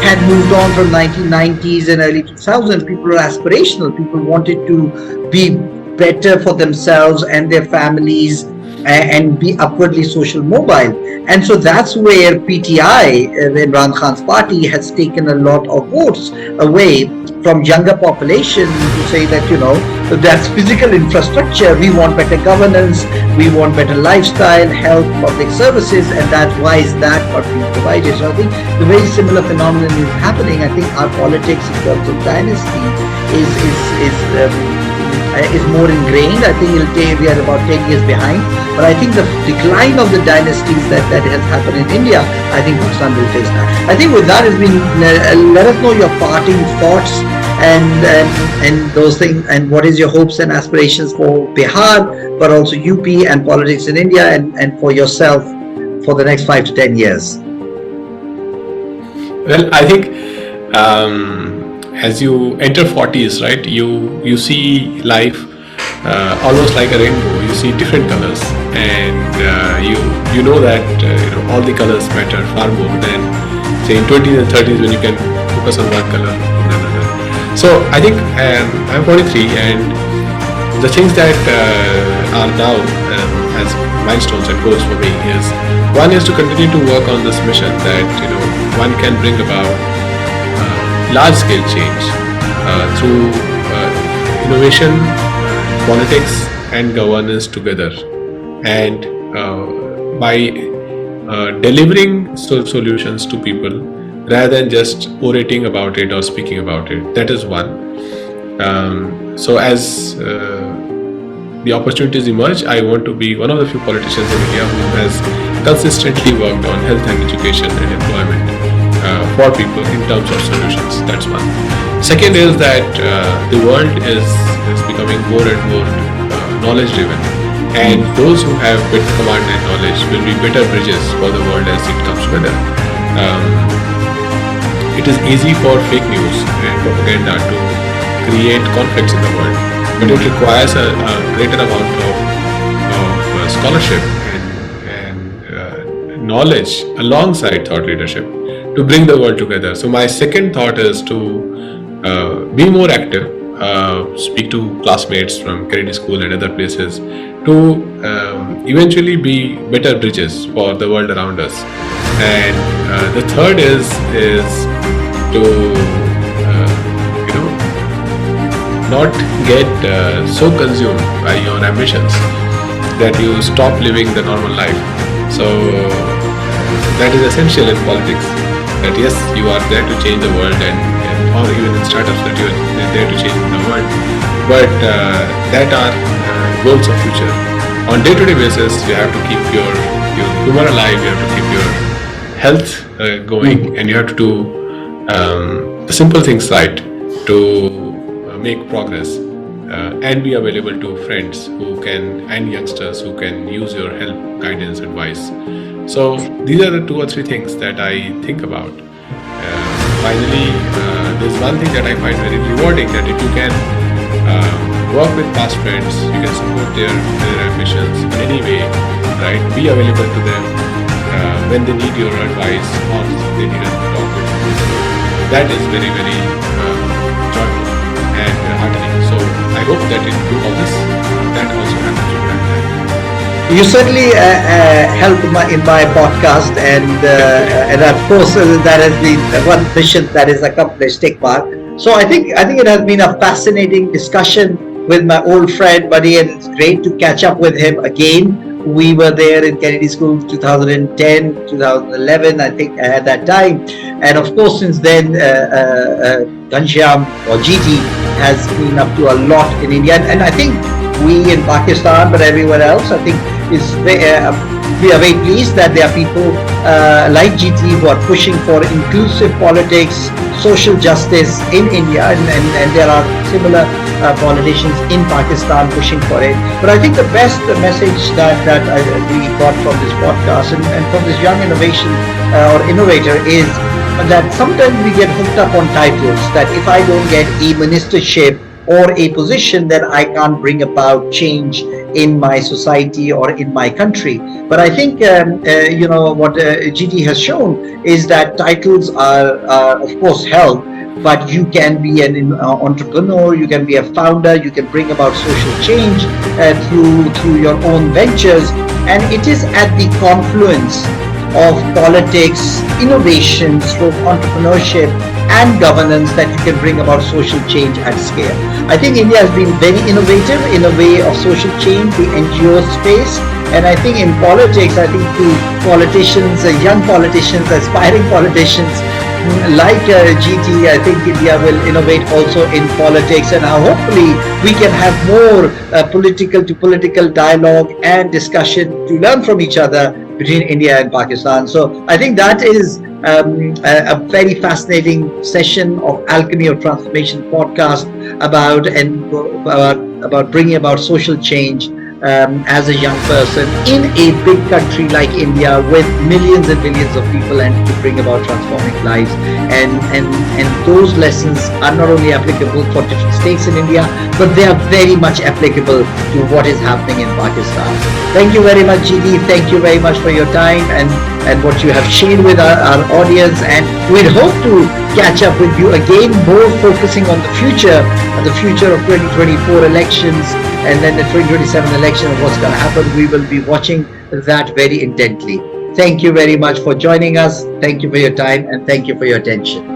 had moved on from 1990s and early 2000s. People were aspirational. People wanted to be better for themselves and their families and be upwardly social mobile. And so that's where PTI, Imran Khan's party, has taken a lot of votes away from younger population to say that, that's physical infrastructure. We want better governance, we want better lifestyle, health, public services, and that's why is that not being provided. So I think the very similar phenomenon is happening. I think our politics in terms of dynasty is more ingrained. I think we are about 10 years behind. But I think the decline of the dynasties that has happened in India, I think Pakistan will face that. I think with that has been, let us know your parting thoughts and those things, and what is your hopes and aspirations for Bihar, but also UP and politics in India, and for yourself for the next 5 to 10 years. Well, I think as you enter 40s, right, you see life almost like a rainbow. You see different colors, and you know that all the colors matter far more than, say, in 20s and 30s, when you can focus on one color or another. So I think I'm 43, and the things that are now as milestones and goals for me is, one is to continue to work on this mission that one can bring about large-scale change through innovation, politics and governance together, and by delivering solutions to people rather than just orating about it or speaking about it. That is one. So as the opportunities emerge, I want to be one of the few politicians in India who has consistently worked on health and education and employment for people in terms of solutions. That's one. Second is that the world is becoming more and more knowledge driven, and those who have better command and knowledge will be better bridges for the world as it comes together. It is easy for fake news and propaganda to create conflicts in the world, but it requires a greater amount of scholarship and knowledge alongside thought leadership to bring the world together. So my second thought is to be more active, speak to classmates from Kennedy School and other places to eventually be better bridges for the world around us. And the third is to not get so consumed by your ambitions that you stop living the normal life. So that is essential in politics. That yes, you are there to change the world, and or even in startups that you are there to change the world. But that are goals of future. On day-to-day basis, you have to keep your humor alive. You have to keep your health going, and you have to do the simple things right to make progress and be available to friends and youngsters who can use your help, guidance, advice. So these are the 2 or 3 things that I think about. Finally, there's one thing that I find very rewarding, that if you can work with past friends, you can support their ambitions in any way, right? Be available to them when they need your advice or they need a talk with you. That is very, very joyful and heartening. So I hope that in do all this, that also happens from time to time. You certainly helped in my podcast, and of course that has been one mission that is accomplished. Tick mark. So I think it has been a fascinating discussion with my old friend Buddy, and it's great to catch up with him again. We were there in Kennedy School 2010, 2011, I think at that time. And of course, since then, Ghanshyam or GT has been up to a lot in India. And I think we in Pakistan, but everywhere else, I think we are very pleased that there are people like GT who are pushing for inclusive politics, social justice in India, and there are similar politicians in Pakistan pushing for it. But I think the best message that we got from this podcast and from this young innovator is that sometimes we get hooked up on titles, that if I don't get a ministership or a position, then I can't bring about change in my society or in my country. But I think what GT has shown is that titles are of course held, but you can be an entrepreneur, you can be a founder, you can bring about social change through your own ventures. And it is at the confluence of politics, innovation, entrepreneurship and governance that you can bring about social change at scale. I think India has been very innovative in a way of social change, the NGO space. And I think in politics, I think to politicians, young politicians, aspiring politicians like GT, I think India will innovate also in politics, and hopefully we can have more political to political dialogue and discussion to learn from each other between India and Pakistan. So I think that is a very fascinating session of Alchemy of Transformation podcast about bringing about social change as a young person in a big country like India with millions and millions of people, and to bring about transforming lives. And those lessons are not only applicable for different states in India, but they are very much applicable to what is happening in Pakistan. Thank you very much, GD. Thank you very much for your time and what you have shared with our audience. And we'd hope to catch up with you again, more focusing on the future of 2024 elections, and then the 2027 election, of what's going to happen. We will be watching that very intently. Thank you very much for joining us. Thank you for your time, and thank you for your attention.